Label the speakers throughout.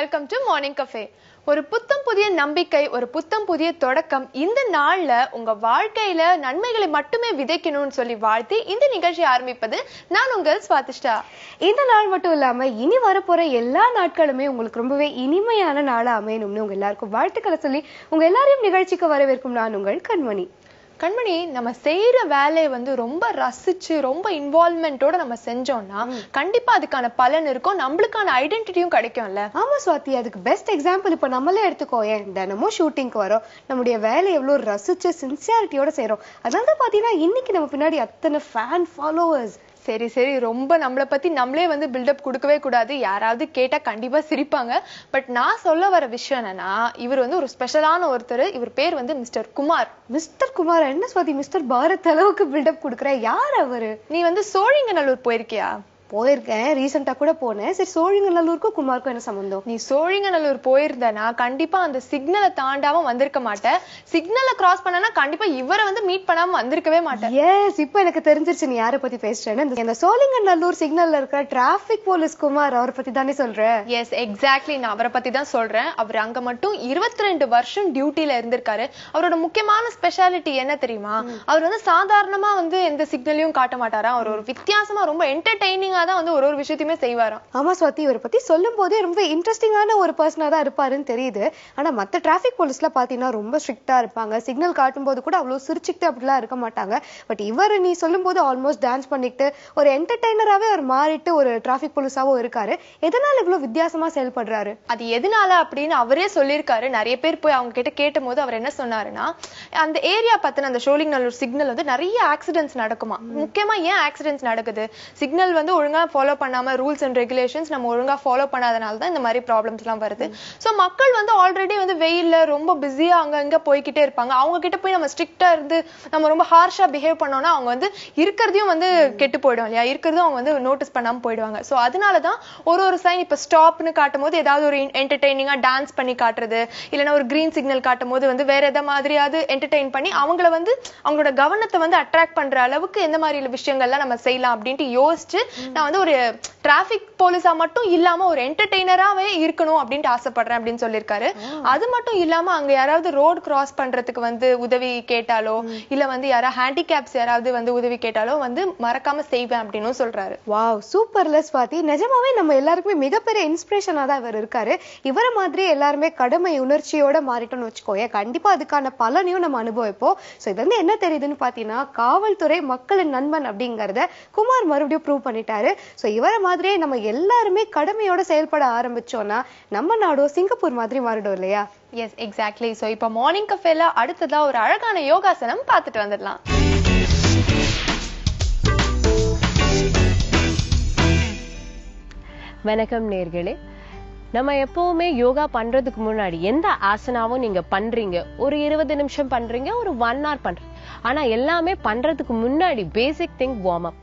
Speaker 1: Welcome to morning cafe. ஒரு புத்தம் புதிய நம்பிக்கை, ஒரு புத்தம் புதிய தொடக்கம். இந்த நாள்ல உங்க வாழ்க்கையில நன்மைகளை மட்டுமே விதைக்கணும்னு சொல்லி வாழ்த்தி இந்த நிகழ்ச்சி ஆரம்பிப்பது நான் உங்கள் ஸ்வாதிஷ்டா.
Speaker 2: இந்த நாள் மட்டும் இல்லாம இனி வரப்போற எல்லா நாட்களுமே உங்களுக்கு ரொம்பவே இனிமையான நாளா அமையணும்னு உங்க எல்லாருக்கும் வாழ்த்துக்களை சொல்லி உங்க எல்லாரையும் நிகழ்ச்சிக்கு வரவேற்கும் நான் உங்கள் கண்மணி.
Speaker 1: கண்மணி, நம்ம செய்யற வேலையை ரொம்ப ரசிச்சு ரொம்ப இன்வால்வ்மெண்டோட நம்ம செஞ்சோம்னா கண்டிப்பா அதுக்கான பலன் இருக்கும், நம்மளுக்கான ஐடென்டிட்டியும் கிடைக்கும்ல.
Speaker 2: ஆமா சுவாதி, அதுக்கு பெஸ்ட் எக்ஸாம்பிள் இப்ப நம்மளே எடுத்துக்கோ. தினமும் ஷூட்டிங்க்கு வரோம், நம்முடைய வேலையை எவ்வளவு ரசிச்சு சின்சியாரிட்டியோட செய்யறோம். அதனால பாத்தீங்கன்னா இன்னைக்கு நம்ம பின்னாடி அத்தனை ஃபேன் ஃபாலோவர்ஸ்.
Speaker 1: சரி சரி, ரொம்ப நம்மளை பத்தி நம்மளே பில்டப் கொடுக்கவே கூடாது. யாராவது கேட்டா கண்டிப்பா சிரிப்பாங்க. பட் நான் சொல்ல வர விஷயம் என்னன்னா, இவர் ஒரு ஸ்பெஷலான ஒருத்தர். இவர் பேர் மிஸ்டர் குமார்.
Speaker 2: மிஸ்டர் குமார் என்ன சுவாதி, மிஸ்டர் பாரத் அளவுக்கு பில்டப் கொடுக்குற? யார் அவரு?
Speaker 1: நீ சோழிங்கநல்லூர் போயிருக்கியா?
Speaker 2: போயிருக்கேன், ரீசெண்டா கூட போனேன். சரி, சோழிங்கநல்லூருக்கும் குமாருக்கும் என்ன சம்பந்தம்?
Speaker 1: நீ சோழிங்கநல்லூர் போயிருந்தனா கண்டிப்பா அந்த சிக்னலை தாண்டாம வந்திருக்க மாட்டேன். சிக்னலை கிராஸ் பண்ணனா கண்டிப்பா இவரை மீட் பண்ணாம வந்திருக்கவே மாட்டேன்.
Speaker 2: எஸ், இப்ப எனக்கு தெரிஞ்சிருச்சு நீ யாரை பத்தி பேசுறேன்னு. இந்த சோழிங்கநல்லூர் சிக்னல்ல இருக்கிற டிராபிக் போலீஸ் குமார், அவரை பத்தி தானே சொல்ற?
Speaker 1: எஸ், எக்ஸாக்ட்லி, நான் அவரை பத்தி தான் சொல்றேன். அவர் அங்க மட்டும் 22 வருஷம் டியூட்டில இருந்திருக்காரு. அவரோட முக்கியமான ஸ்பெஷாலிட்டி என்ன தெரியுமா? அவர் சாதாரணமா எந்த சிக்னலையும் காட்ட மாட்டாரா. அவர் ஒரு வித்தியாசமா ரொம்ப என்டர்டெய்னிங்கா தான் ஒரு விஷயத்தையுமே செய்வாராம்.
Speaker 2: ஆமா சுவாதி, இவரை பத்தி சொல்லும் போதே ரொம்ப இன்ட்ரெஸ்டிங்கான ஒரு பர்சனா தான் இருப்பாருன்னு தெரியுது. ஆனா மத்த டிராபிக் போலீஸ்ல பாத்தீங்கன்னா ரொம்ப ஸ்ட்ரிக்டா இருப்பாங்க. சிக்னல் காட்டும் போது கூட அவ்வளவு சிரிச்சுக்கிட்டு அப்படிலாம் இருக்க மாட்டாங்க. பட் இவர் நீ சொல்லும் போது ஆல்மோஸ்ட் டான்ஸ் பண்ணிட்டு ஒரு என்டர்டெய்னராகவே அவர் மாறிட்டு ஒரு டிராபிக் போலீஸாவும் இருக்காரு. எதனால இவ்வளவு வித்தியாசமா செயல்படுறாரு?
Speaker 1: அது எதனால அப்படின்னு அவரே சொல்லியிருக்காரு. நிறைய பேர் போய் அவங்க கிட்ட கேட்டும் போது அவர் என்ன சொன்னாருன்னா, அந்த ஏரியா பத்தின அந்த சோழிங்கநல்லூர் சிக்னல் நிறைய ஆக்சிடென்ட்ஸ் நடக்குமா. முக்கியமா ஏன் ஆக்சிடென்ட்ஸ் நடக்குது? சிக்னல் ஒழுங்கா ஃபாலோ பண்ணாம, ரூல்ஸ் அண்ட் ரெகுலேஷன்ஸ் நம்ம ஒழுங்கா ஃபாலோ பண்ணாதனால தான் இந்த மாதிரி ப்ராப்ளம்ஸ் எல்லாம் வருது. சோ மக்கள் ஆல்ரெடி வெயில்ல ரொம்ப பிஸியா அங்க போய்கிட்டே இருப்பாங்க. அவங்க கிட்ட போய் நம்ம ஸ்ட்ரிக்டா இருந்து நம்ம ரொம்ப ஹார்ஷா பிஹேவ் பண்ணோம்னா அவங்க இருக்கிறதையும் கெட்டு போயிடும் இல்லையா, இருக்கிறதும் அவங்க நோட்டீஸ் பண்ணாம போயிடுவாங்க. சோ அதனாலதான் ஒரு சைன் இப்ப ஸ்டாப்னு காட்டும் போது ஏதாவது ஒரு என்டர்டெய்னிங்கா டான்ஸ் பண்ணி காட்டுறது, இல்லைன்னா ஒரு கிரீன் சிக்னல் காட்டும் போது வேற எதை மாதிரியாவது என்டர்டெயின் பண்ணி அவங்கள அவங்களோட கவனத்தை அட்ராக்ட் பண்ற அளவுக்கு எந்த மாதிரி விஷயங்கள்லாம் நம்ம செய்யலாம் அப்படின்ட்டு யோசிச்சு நான் ஒரு டிராபிக் போலீஸா மட்டும் இல்லாம ஒரு என்டர்டெய்னராவே இருக்கணும் அப்படின்ட்டு ஆசைப்படுறேன் அப்படின்னு சொல்லியிருக்காரு. அது மட்டும் இல்லாம அங்க யாராவது ரோட் கிராஸ் பண்றதுக்கு உதவி கேட்டாலோ, இல்ல யாராவது ஹேண்டிகேப்ஸ் யாராவது உதவி கேட்டாலோ மறக்காம செய்வேன் அப்படின்னு சொல்றாரு.
Speaker 2: வாவ், சூப்பர்ல ஸ்வாதி. நிஜமாவே நம்ம எல்லாருக்குமே மிகப்பெரிய இன்ஸ்பிரேஷனா தான் இவர் இருக்காரு. இவரை மாதிரி எல்லாருமே கடமை உணர்ச்சியோட மாறிட்டோம்னு வச்சுக்கோங்க, கண்டிப்பா அதுக்கான பலனையும் நம்ம அனுபவிப்போம். சோ இது என்ன தெரியுதுன்னு பாத்தீங்கன்னா, காவல்துறை மக்களின் நண்பன் அப்படிங்கறத குமார் மறுபடியும் ப்ரூவ் பண்ணிட்டாரு. சோ இவரை மாதிரியே நம்ம எல்லாருமே கடமையோட செயல்பட ஆரம்பிச்சோம்னா நம்ம நாடும் சிங்கப்பூர் மாதிரி மாறிடும் இல்லையா?
Speaker 1: Yes, exactly. சோ இப்ப மார்னிங் கஃபேல அடுத்ததா ஒரு அழகான யோகாசனம் பார்த்துட்டு வந்துடலாம்.
Speaker 3: வணக்கம் நேர்களே. நம்ம எப்பவுமே யோகா பண்றதுக்கு முன்னாடி எந்த ஆசனாவும் நீங்க பண்றீங்க, ஒரு 20 நிமிஷம் பண்றீங்க, ஒரு 1 hour பண்றீங்க, ஆனா எல்லாமே பண்றதுக்கு முன்னாடி basic thing warm up.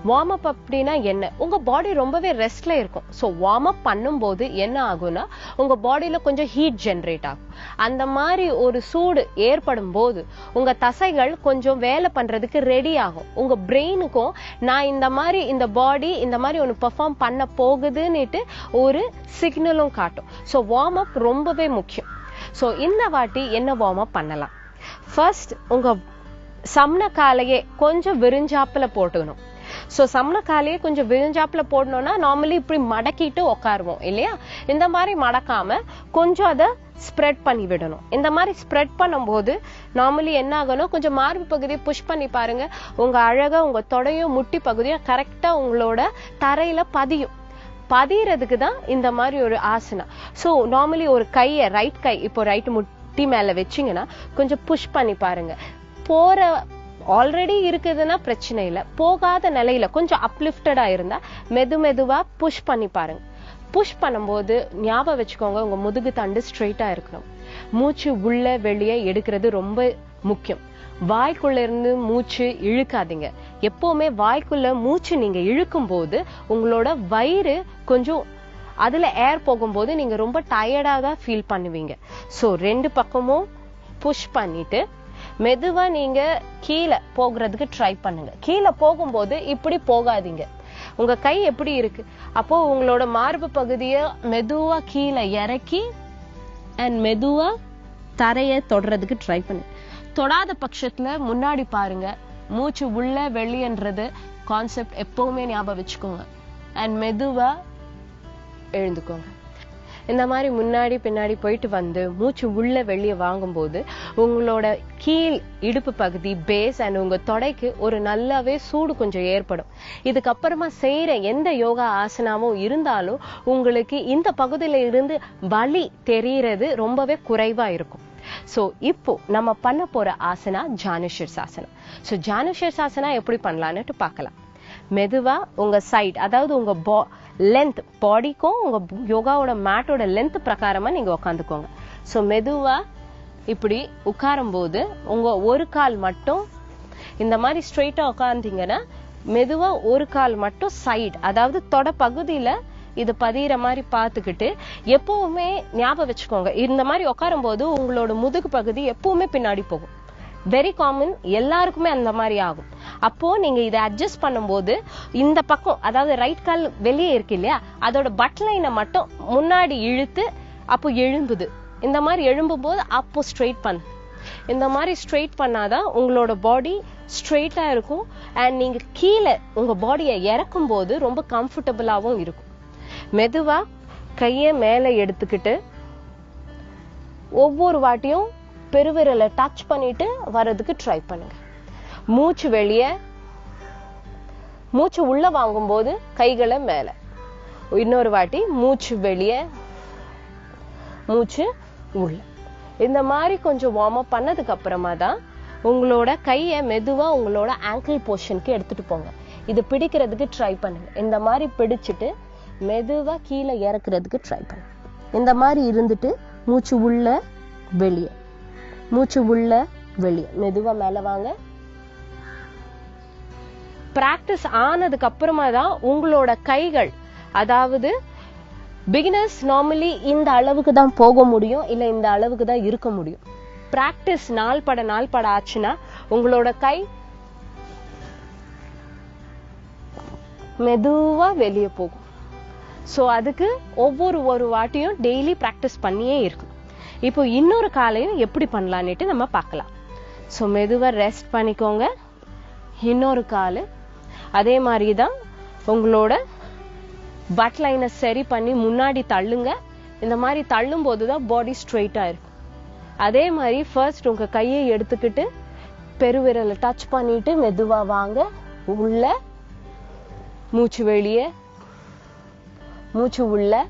Speaker 3: Warm up அப்படின்னா என்ன? உங்க பாடி ரொம்பவே ரெஸ்ட்ல இருக்கும். ஸோ வார்ம் அப் பண்ணும்போது என்ன ஆகும்னா, உங்க பாடியில கொஞ்சம் ஹீட் ஜென்ரேட் ஆகும். அந்த மாதிரி ஒரு சூடு ஏற்படும் போது உங்க தசைகள் கொஞ்சம் வேலை பண்றதுக்கு ரெடி ஆகும். உங்க பிரெயினுக்கும் நான் இந்த பாடி இந்த மாதிரி ஒன்று பெர்ஃபார்ம் பண்ண போகுதுன்னுட்டு ஒரு சிக்னலும் காட்டும். ஸோ வார்ம் அப் ரொம்பவே முக்கியம். ஸோ இந்த வாட்டி என்ன வார்ம் அப் பண்ணலாம்? ஃபர்ஸ்ட், உங்க சமண காலையே கொஞ்சம் விரிஞ்சாப்புல போட்டுக்கணும். சோ சமண காலையே கொஞ்சம் விரிஞ்சாப்புல போடணும்னா நார்மலி இப்படி மடக்கிட்டு உட்காருவோம் இல்லையா? இந்த மாதிரி மடக்காம கொஞ்சம் அதை ஸ்ப்ரெட் பண்ணி விடணும். இந்த மாதிரி ஸ்ப்ரெட் பண்ணும்போது நார்மலி என்ன ஆகணும், கொஞ்சம் மார்பு பகுதியை புஷ் பண்ணி பாருங்க. உங்க அழகா உங்க தொடையும் முட்டி பகுதியும் கரெக்டா உங்களோட தரையில பதியறதுக்கு தான் இந்த மாதிரி ஒரு ஆசனா. சோ நார்மலி ஒரு கையை, ரைட் கை இப்போ ரைட் முட்டி மேல வச்சிங்கன்னா கொஞ்சம் புஷ் பண்ணி பாருங்க. ஆல்ரெடி இருக்குதுன்னா பிரச்சனை இல்லை, போகாத நிலையில கொஞ்சம் அப்லிஃப்டடா இருந்தா மெதுவா புஷ் பண்ணி பாருங்க. புஷ் பண்ணும்போது ஞாபகம் வச்சுக்கோங்க, உங்க முதுகு தண்டு ஸ்ட்ரெயிட்டா இருக்கணும். மூச்சு உள்ள வெளியே எடுக்கிறது ரொம்ப முக்கியம். வாய்க்குள்ள இருந்து மூச்சு இழுக்காதீங்க. எப்பவுமே வாய்க்குள்ள மூச்சு நீங்க இழுக்கும் போது உங்களோட வயிறு கொஞ்சம் அதுல ஏர் போகும்போது நீங்க ரொம்ப டயர்டா தான் ஃபீல் பண்ணுவீங்க. சோ 2 பக்கமும் புஷ் பண்ணிட்டு மெதுவா நீங்க கீழே போகிறதுக்கு ட்ரை பண்ணுங்க. கீழே போகும்போது இப்படி போகாதீங்க, உங்க கை எப்படி இருக்கு? அப்போ உங்களோட மார்பு பகுதியை மெதுவா கீழே இறக்கி அண்ட் மெதுவா தரைய தொடறதுக்கு ட்ரை பண்ணு. தொடாத பட்சத்துல முன்னாடி பாருங்க. மூச்சு உள்ள வெளியன்றது கான்செப்ட் எப்பவுமே ஞாபகம் வச்சுக்கோங்க. அண்ட் மெதுவா எழுந்துக்கோங்க. இந்த மாதிரி முன்னாடி பின்னாடி போயிட்டு வந்து மூச்சு உள்ள வெளியே வாங்கும்போது உங்களோட கீழ் இடுப்பு பகுதி பேஸ் அண்ட் உங்க தொடைக்கு ஒரு நல்லாவே சூடு கொஞ்சம் ஏற்படும். இதுக்கப்புறமா செய்யற எந்த யோகா ஆசனாவும் இருந்தாலும் உங்களுக்கு இந்த பகுதியில இருந்து வலி தெரியறது ரொம்பவே குறைவா இருக்கும். சோ இப்போ நம்ம பண்ண போற ஆசனா ஜானுஷீர்ஷாசனா. சோ ஜானுஷீர்ஷாசனா எப்படி பண்ணலாம்னு பார்க்கலாம். மெதுவா உங்க சைட், அதாவது உங்க லென்த், பாடிக்கும் உங்க யோகாவோட மேட்டோட லென்த் பிரகாரமா நீங்க உட்காந்துக்கோங்க. சோ மெதுவா இப்படி உட்காரும் போது உங்க ஒரு கால் மட்டும் இந்த மாதிரி ஸ்ட்ரெயிட்டா உட்கார்ந்தீங்கன்னா மெதுவா ஒரு கால் மட்டும் சைடு, அதாவது தொட பகுதியில இது பதிகிற மாதிரி பார்த்துக்கிட்டு எப்பவுமே ஞாபகம் வச்சுக்கோங்க. இந்த மாதிரி உட்காரும் போது உங்களோட முதுகு பகுதி எப்பவுமே பின்னாடி போகும். வெரி காமன், எல்லாருக்குமே அந்த மாதிரி ஆகும். அப்போ நீங்க இதை அட்ஜஸ்ட் பண்ணும்போது இந்த பக்கம், அதாவது ரைட் கால் வெளியே இருக்கு இல்லையா, அதோட பட் லைனை மட்டும் முன்னாடி இழுத்து அப்போ எழும்புது. இந்த மாதிரி எழும்பும் போது அப்போ ஸ்ட்ரெயிட் பண்ணு. இந்த மாதிரி ஸ்ட்ரெயிட் பண்ணாதான் உங்களோட பாடி ஸ்ட்ரெயிட்டா இருக்கும். அண்ட் நீங்க கீழே உங்க பாடியை இறக்கும் போது ரொம்ப கம்ஃபர்டபுளாவும் இருக்கும். மெதுவா கைய மேல எடுத்துக்கிட்டு ஒவ்வொரு வாட்டியும் பெருவிரலை டச் பண்ணிட்டு வர்றதுக்கு ட்ரை பண்ணுங்க. மூச்சு வெளியே, மூச்சு உள்ள வாங்கும் போது கைகளை மேல. இன்னொரு வாட்டி மூச்சு வெளியே, மூச்சு உள்ள. இந்த மாதிரி கொஞ்சம் வார்ம் அப் பண்ணதுக்கு அப்புறமா தான் உங்களோட கையை மெதுவா உங்களோட ஆங்கிள் போர்ஷனுக்கு எடுத்துட்டு போங்க. இது பிடிக்கிறதுக்கு ட்ரை பண்ணுங்க. இந்த மாதிரி பிடிச்சிட்டு மெதுவா கீழே இறக்குறதுக்கு ட்ரை பண்ணுங்க. இந்த மாதிரி இருந்துட்டு மூச்சு உள்ள வெளியே, மூச்சு உள்ள வெளியே, மெதுவா மேல வாங்க. பிராக்டிஸ் ஆனதுக்கு அப்புறமா தான் உங்களோட கைகள், அதாவது பிகினர்ஸ் நார்மலி இந்த அளவுக்கு தான் போக முடியும், இல்ல இந்த அளவுக்கு தான் இருக்க முடியும். பிராக்டிஸ் நாள் பட ஆச்சுன்னா உங்களோட கை மெதுவா வெளியே போகும். சோ அதுக்கு ஒவ்வொரு வாட்டியும் டெய்லி பிராக்டிஸ் பண்ணியே இருக்கும். இப்போ இன்னொரு காலையும் எப்படி பண்ணலான்னுட்டு நம்ம பார்க்கலாம். சோ மெதுவா ரெஸ்ட் பண்ணிக்கோங்க. இன்னொரு காலு அதே மாதிரிதான் உங்களோட பட் லைனை சரி பண்ணி முன்னாடி தள்ளுங்க. இந்த மாதிரி தள்ளும் போதுதான் பாடி ஸ்ட்ரெயிட்டா இருக்கும். அதே மாதிரி ஃபர்ஸ்ட் உங்க கையை எடுத்துக்கிட்டு பெருவிரலை டச் பண்ணிட்டு மெதுவா வாங்க. உள்ள மூச்சு வெளியே, மூச்சு உள்ள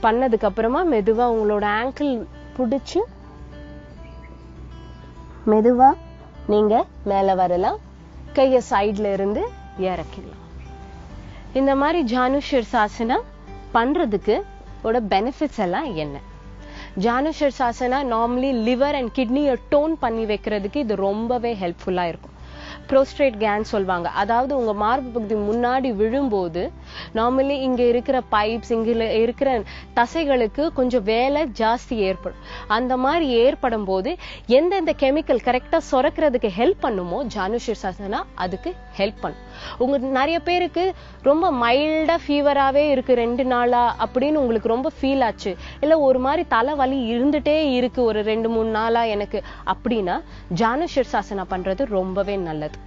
Speaker 3: பண்ணதுக்கு அப்புறமா மெதுவா உங்களோட ஆங்கிள் புடிச்சு மெதுவா நீங்க மேல வரலாம். கைய சைட்ல இருந்து இறக்கிடலாம். இந்த மாதிரி ஜானுஷீர்ஷாசனா பண்றதுக்கு பெனிஃபிட்ஸ் எல்லாம் என்ன? ஜானுஷீர்ஷாசனா நார்மலி லிவர் அண்ட் கிட்னியை டோன் பண்ணி வைக்கிறதுக்கு இது ரொம்பவே ஹெல்ப்ஃபுல்லா இருக்கும். ப்ரோஸ்ட்ரேட் கேன் சொல்வாங்க. அதாவது உங்க மார்பு பகுதி முன்னாடி விழும்போது நார்மலி இங்க இருக்கிற பைப்ஸ், இங்க இருக்கிற தசைகளுக்கு கொஞ்சம் வேலை ஜாஸ்தி ஏற்படும். அந்த மாதிரி ஏற்படும் போது எந்தெந்த கெமிக்கல் கரெக்டா சுரக்கிறதுக்கு ஹெல்ப் பண்ணுமோ ஜானுஷீர்ஷாசனா அதுக்கு ஹெல்ப் பண்ணும். உங்க நிறைய பேருக்கு ரொம்ப மைல்டா ஃபீவராவே இருக்கு 2 நாளா அப்படின்னு உங்களுக்கு ரொம்ப ஃபீல் ஆச்சு, இல்ல ஒரு மாதிரி தலைவலி இருந்துட்டே இருக்கு ஒரு 2-3 நாளா எனக்கு அப்படின்னா ஜானுஷீர்ஷாசனா பண்றது ரொம்பவே நல்லது.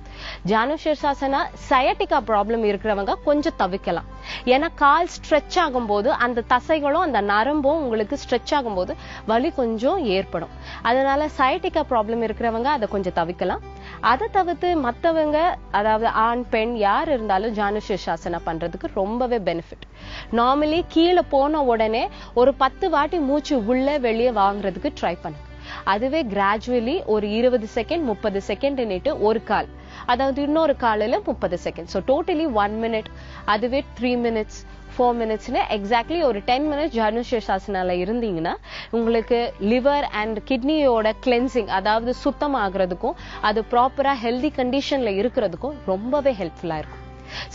Speaker 3: ஜானுஷீர்ஷாசனா சயாட்டிகா ப்ராப்ளம் இருக்கிறவங்க கொஞ்சம் தவிக்கலாம். ஏன்னா கால் ஸ்ட்ரெச் ஆகும் போது அந்த தசைகளும் அந்த நரம்பும் உங்களுக்கு ஸ்ட்ரெச் ஆகும் போது வலி கொஞ்சம் ஏற்படும். அதனால சயாட்டிகா ப்ராப்ளம் இருக்கிறவங்க அதை கொஞ்சம் தவிக்கலாம். அதை தவிர்த்து மத்தவங்க, அதாவது ஆண் பெண் யார் இருந்தாலும் ஜானுஷீர்ஷாசனா பண்றதுக்கு ரொம்பவே பெனிஃபிட். நார்மலி கீழே போன உடனே ஒரு 10 வாட்டி மூச்சு உள்ள வெளியே வாங்குறதுக்கு ட்ரை பண்ணுங்க. அதுவே கிராஜுவலி ஒரு 20 செகண்ட் 30 செகண்ட் ஒரு கால், அதாவது இன்னொரு காலில் 30 செகண்ட். ஸோ டோட்டலி 1 மினிட், அதுவே 3 மினிட்ஸ் 4 மினிட்ஸ்னு எக்ஸாக்ட்லி ஒரு 10 மினிட்ஸ் ஜானுஷீர்ஷாசனால இருந்தீங்கன்னா உங்களுக்கு லிவர் அண்ட் கிட்னியோட கிளென்சிங், அதாவது சுத்தமாகறதுக்கும் அது ப்ராப்பரா ஹெல்தி கண்டிஷன்ல இருக்கிறதுக்கும் ரொம்பவே ஹெல்ப்ஃபுல்லா இருக்கும்.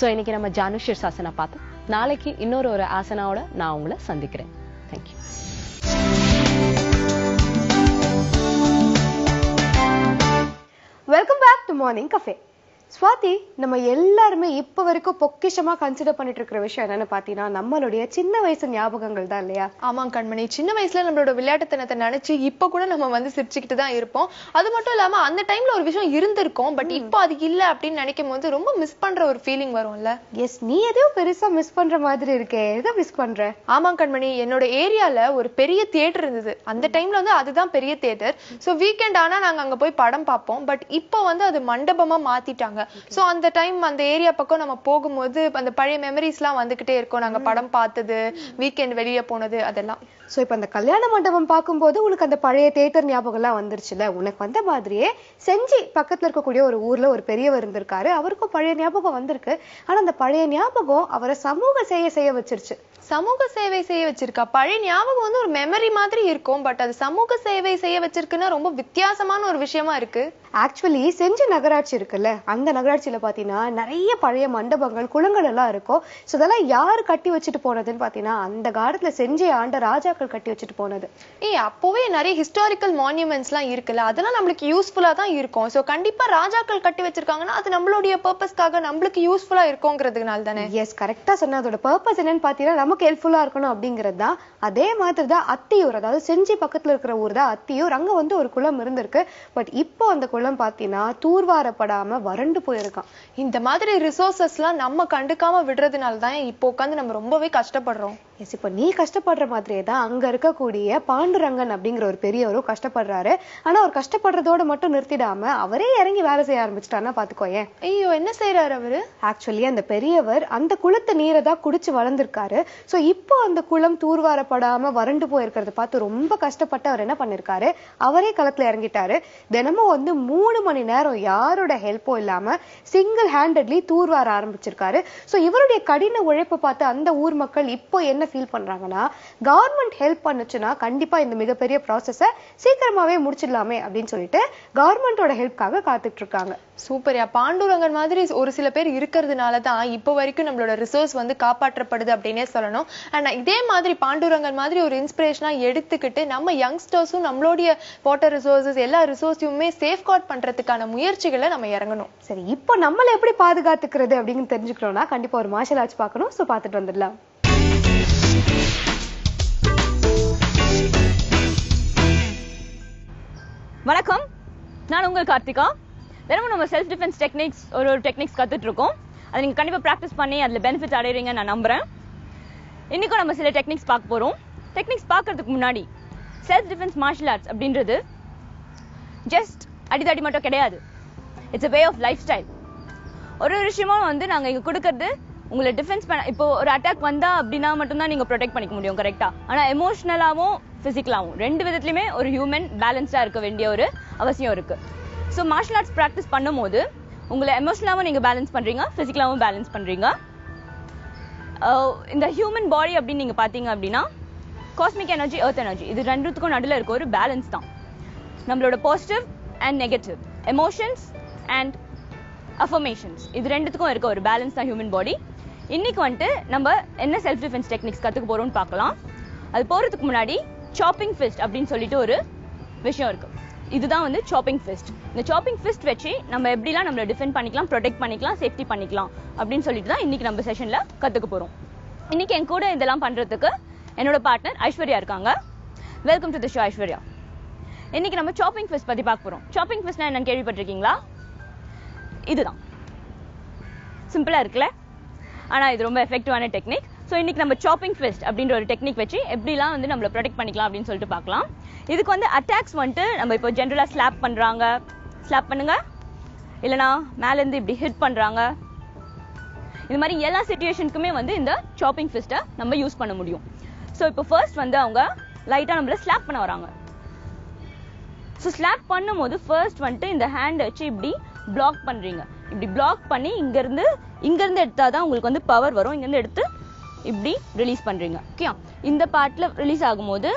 Speaker 3: ஸோ இன்னைக்கு நம்ம ஜானுஷீர்ஷாசனா பார்த்தோம். நாளைக்கு இன்னொரு ஆசனாவோட நான் உங்களை சந்திக்கிறேன். Thank you.
Speaker 2: Welcome back to morning cafe. Swathi, நம்ம எல்லாருமே இப்ப வரைக்கும் பொக்கிஷமா கன்சிடர் பண்ணிட்டு இருக்கிற விஷயம் என்னன்னு பாத்தீங்கன்னா நம்மளுடைய சின்ன வயசு ஞாபகங்கள் தான் இல்லையா?
Speaker 1: ஆமா கண்மணி, சின்ன வயசுல நம்மளோட விளையாட்டுத்தனத்தை நினைச்சு இப்ப கூட நம்ம வந்து சிரிச்சுக்கிட்டு தான் இருப்போம். அது மட்டும் இல்லாம அந்த டைம்ல ஒரு விஷயம் இருந்திருக்கும், பட் இப்போ அது இல்ல அப்படின்னு நினைக்கும் போது ரொம்ப மிஸ் பண்ற ஒரு ஃபீலிங் வரும்ல.
Speaker 2: எஸ், நீ எதையும் பெருசா மிஸ் பண்ற மாதிரி இருக்கே, எதை மிஸ் பண்ற?
Speaker 1: ஆமா கண்மணி, என்னோட ஏரியால ஒரு பெரிய தியேட்டர் இருந்தது. அந்த டைம்ல வந்து அதுதான் பெரிய தியேட்டர். சோ வீக்கெண்ட் ஆனா நாங்க அங்க போய் படம் பார்ப்போம். பட் இப்போ வந்து அது மண்டபமா மாத்திட்டாங்க. சோ அந்த டைம் அந்த ஏரியா பக்கம் நம்ம போகும்போது அந்த பழைய மெமரிஸ் எல்லாம் வந்துகிட்டே இருக்கும். நாங்க படம் பார்த்தது, வீக்கெண்ட் வெளியே போனது, அதெல்லாம்.
Speaker 2: சோ இப்ப அந்த கல்யாண மண்டபம் பார்க்கும்போது உனக்கு அந்த பழைய தியேட்டர் ஞாபகம் எல்லாம் வந்துருச்சுல. உனக்கு வந்த மாதிரியே செஞ்சி பக்கத்துல இருக்கக்கூடிய ஒரு ஊர்ல ஒரு பெரியவர் இருந்திருக்காரு. அவருக்கும் பழைய ஞாபகம் வந்திருக்கு. ஆனா அந்த பழைய ஞாபகம் அவரை சமூக செய்ய வச்சிருச்சு.
Speaker 1: சமூக சேவை செய்ய வச்சிருக்கா? பழைய ஞாபகம் வந்து ஒரு மெமரி மாதிரி இருக்கும், பட் அது சமூக சேவை செய்ய வச்சிருக்குன்னா ரொம்ப வித்தியாசமான ஒரு விஷயமா இருக்கு.
Speaker 2: ஆக்சுவலி செஞ்சி நகராட்சி இருக்குல்ல, அந்த நகராட்சியில பாத்தீங்கன்னா நிறைய பழைய மண்டபங்கள், குளங்கள் எல்லாம் இருக்கும். சோ இதெல்லாம் யாரு கட்டி வச்சுட்டு போனதுன்னு பாத்தீங்கன்னா அந்த காலத்துல செஞ்சி ஆண்ட ராஜாக்கள் கட்டி வச்சுட்டு போனது.
Speaker 1: அப்போவே நிறைய ஹிஸ்டாரிக்கல் மான்யூமெண்ட்ஸ் எல்லாம் இருக்குல்ல, அதெல்லாம் நம்மளுக்கு யூஸ்ஃபுல்லா தான் இருக்கும். சோ கண்டிப்பா ராஜாக்கள் கட்டி வச்சிருக்காங்கன்னா அது நம்மளுடைய பர்பஸ்க்காக நம்மளுக்கு யூஸ்ஃபுல்லா இருக்குங்கிறதுனால தானே.
Speaker 2: எஸ், கரெக்டா சொன்ன. அதோட பர்பஸ் என்னன்னு பாத்தீங்கன்னா நமக்கு ஹெல்ப்ஃபுல்லா இருக்கணும் அப்படிங்கிறது தான். அதே மாதிரிதான் அத்தியூர், அதாவது செஞ்சி பக்கத்துல இருக்கிற ஊர் தான் அத்தியூர். அங்க வந்து ஒரு குளம் இருந்திருக்கு. பட் இப்போ அந்த குளம் பாத்தீங்கன்னா தூர்வாரப்படாம வறண்டு போயிருக்கான்.
Speaker 1: இந்த மாதிரி ரிசோர்சஸ் எல்லாம் நம்ம கண்டுக்காம விடுறதுனால தான் இப்போ உட்காந்து நம்ம ரொம்பவே கஷ்டப்படுறோம்.
Speaker 2: எஸ், இப்ப நீ கஷ்டப்படுற மாதிரியே தான் அங்க இருக்கக்கூடிய பாண்டுரங்கன் அப்படிங்கிற ஒரு பெரியவரும் கஷ்டப்படுறாரு. ஆனா அவர் கஷ்டப்படுறதோட மட்டும் நிறுத்திடாம அவரே இறங்கி வேலை செய்ய ஆரம்பிச்சிட்டாருன்னா பாத்துக்கோயேன்.
Speaker 1: ஐயோ, என்ன செய்யறாரு அவரு?
Speaker 2: ஆக்சுவலி அந்த பெரியவர் அந்த குளத்து நீரை தான் குடிச்சு வளர்ந்திருக்காரு. சோ இப்போ அந்த குளம் தூர்வாரப்படாம வறண்டு போயிருக்கிறத பார்த்து ரொம்ப கஷ்டப்பட்டு அவர் என்ன பண்ணிருக்காரு, அவரே களத்துல இறங்கிட்டாரு. தினமும் வந்து 3 மணி நேரம் யாரோட ஹெல்ப்போ இல்லாம சிங்கிள் ஹேண்டட்லி தூர்வார ஆரம்பிச்சிருக்காரு. சோ இவருடைய கடின உழைப்பை பார்த்து அந்த ஊர் மக்கள் இப்போ என்ன ஃபீல் பண்றாங்கன்னா, கவர்மெண்ட் ஹெல்ப் பண்ணுச்சுன்னா கண்டிப்பா இந்த மிகப்பெரிய ப்ராசஸ சீக்கிரமாவே முடிச்சிடலாமே அப்படின்னு சொல்லிட்டு கவர்மெண்டோட ஹெல்ப்காக காத்துட்டு இருக்காங்க.
Speaker 1: சூப்பர்யா, பாண்டுரங்கன் மாதிரி ஒரு சில பேர் இருக்கிறதுனால தான் இப்போ வரைக்கும் நம்மளோட ரிசோர்ஸ் வந்து காப்பாற்றப்படுது அப்படின்னே சொல்லணும். அண்ட் இதே மாதிரி பாண்டுரங்கன் மாதிரி ஒரு இன்ஸ்பிரேஷனா எடுத்துக்கிட்டு நம்ம யங்ஸ்டர்ஸும் நம்மளுடைய வாட்டர் ரிசோர்சஸ் எல்லா ரிசோர்ஸையுமே சேஃப்கார்ட் பண்றதுக்கான முயற்சிகளை நம்ம இறங்கணும்.
Speaker 2: சரி, இப்போ நம்மள எப்படி பாதுகாத்துக்கிறது அப்படின்னு தெரிஞ்சுக்கணும்னா கண்டிப்பா ஒரு மார்ஷல் ஆர்ட்ஸ் பார்க்கணும். சோ பார்த்துட்டு வந்துடலாம்.
Speaker 4: வணக்கம், நான் உங்கள் கார்த்திகா. தினமும் நம்ம செல்ஃப் டிஃபென்ஸ் டெக்னிக்ஸ் ஒரு டெக்னிக்ஸ் கத்துட்டு இருக்கோம். அதை நீங்க கண்டிப்பா ப்ராக்டிஸ் பண்ணி அதுல பெனிஃபிட் அடைறீங்க நான் நம்புறேன். இன்னைக்கும் நம்ம சில டெக்னிக்ஸ் பார்க்க போறோம். டெக்னிக்ஸ் பார்க்கறதுக்கு முன்னாடி செல்ஃப் டிஃபென்ஸ் மார்ஷல் ஆர்ட்ஸ் அப்படின்றது ஜஸ்ட் அடிதடி மட்டும் கிடையாது. It's a way of life style. ஒரு விஷயமும் வந்து நாங்க இங்க கொடுக்கறது உங்களை டிஃபென்ஸ் பண்ண. இப்போ ஒரு அட்டாக் வந்தா அப்படின்னா மட்டும்தான் நீங்க ப்ரொடெக்ட் பண்ணிக்க முடியும், கரெக்டா? ஆனா எமோஷனலாவும் பிசிக்கலாவும் ரெண்டு விதத்துலயுமே ஒரு ஹியூமன் பேலன்ஸ்டா இருக்க வேண்டிய ஒரு அவசியம் இருக்கு. ஸோ மார்ஷல் ஆர்ட்ஸ் ப்ராக்டிஸ் பண்ணும் போது உங்களை எமோஷனலாவும் நீங்க பேலன்ஸ் பண்றீங்க, பிசிக்கலாவும் பேலன்ஸ் பண்றீங்க. இந்த ஹியூமன் பாடி அப்படின்னு நீங்க பாத்தீங்க அப்படின்னா காஸ்மிக் எனர்ஜி, எர்த் எனர்ஜி, இது ரெண்டுத்துக்கும் நடுவில் இருக்க ஒரு பேலன்ஸ் தான். நம்மளோட positive and negative emotions and affirmations, இது ரெண்டுத்துக்கும் இருக்க ஒரு பேலன்ஸ் தான் ஹியூமன் பாடி. இன்னைக்கு வந்துட்டு நம்ம என்ன செல்ஃப் டிஃபென்ஸ் டெக்னிக்ஸ் கத்துக்க போறோம்னு பார்க்கலாம். அது போறதுக்கு முன்னாடி சாப்பிங் ஃபிஸ்ட் அப்படின்னு சொல்லிட்டு ஒரு விஷயம் இருக்கு. இதுதான் வந்து சாப்பிங் ஃபிஸ்ட். இந்த சாப்பிங் ஃபிஸ்ட் வச்சு நம்ம எப்படிலாம் நம்மள டிஃபெண்ட் பண்ணிக்கலாம், ப்ரொடெக்ட் பண்ணிக்கலாம், சேஃப்டி பண்ணிக்கலாம் அப்படின்னு சொல்லிட்டு தான் இன்னைக்கு நம்ம செஷன்ல கத்துக்க போறோம். இன்னைக்கு என் கூட இதெல்லாம் பண்றதுக்கு என்னோட பார்ட்னர் ஐஸ்வர்யா இருக்காங்க. Welcome to the show Aishwarya. இன்னைக்கு நம்ம சாப்பிங் ஃபிஸ்ட் பத்தி பார்க்க போறோம். சாப்பிங் ஃபிஸ்ட்னா என்னன்னு கேள்விப்பட்டிருக்கீங்களா? இதுதான் சிம்பிளா இருக்குல்ல, ஆனா இது ரொம்ப எஃபெக்டிவான டெக்னிக். ஸோ இன்னைக்கு நம்ம சாப்பிங் ஃபிஸ்ட் அப்படின்ற ஒரு டெக்னிக் வச்சு எப்படிலாம் வந்து நம்மள ப்ரொடெக்ட் பண்ணிக்கலாம் அப்படின்னு சொல்லிட்டு பார்க்கலாம். இதுக்கு வந்து அட்டாக்ஸ் வந்துட்டு நம்ம இப்போ ஜென்ரலா ஸ்லாப் பண்றாங்க, ஸ்லாப் பண்ணுங்க, இல்லைனா மேல இருந்து இப்படி ஹிட் பண்றாங்க, இந்த மாதிரி எல்லா சிச்சுவேஷனுக்குமே வந்து இந்த சாப்பிங் ஃபிஸ்ட்டை நம்ம யூஸ் பண்ண முடியும். ஸோ இப்போ ஃபர்ஸ்ட் வந்து அவங்க லைட்டா நம்மள ஸ்லாப் பண்ண வராங்க. ஸோ ஸ்லாப் பண்ணும் போது ஃபர்ஸ்ட் வந்துட்டு இந்த ஹேண்ட் வச்சு இப்படி பிளாக் பண்றீங்க. இப்படி பிளாக் பண்ணி இங்க இருந்து எடுத்தாதான் உங்களுக்கு வந்து பவர் வரும். இங்க இருந்து எடுத்து இப்படி ரிலீஸ் பண்றீங்க. ஓகே, இந்த பார்ட்ல ரிலீஸ் ஆகும்போது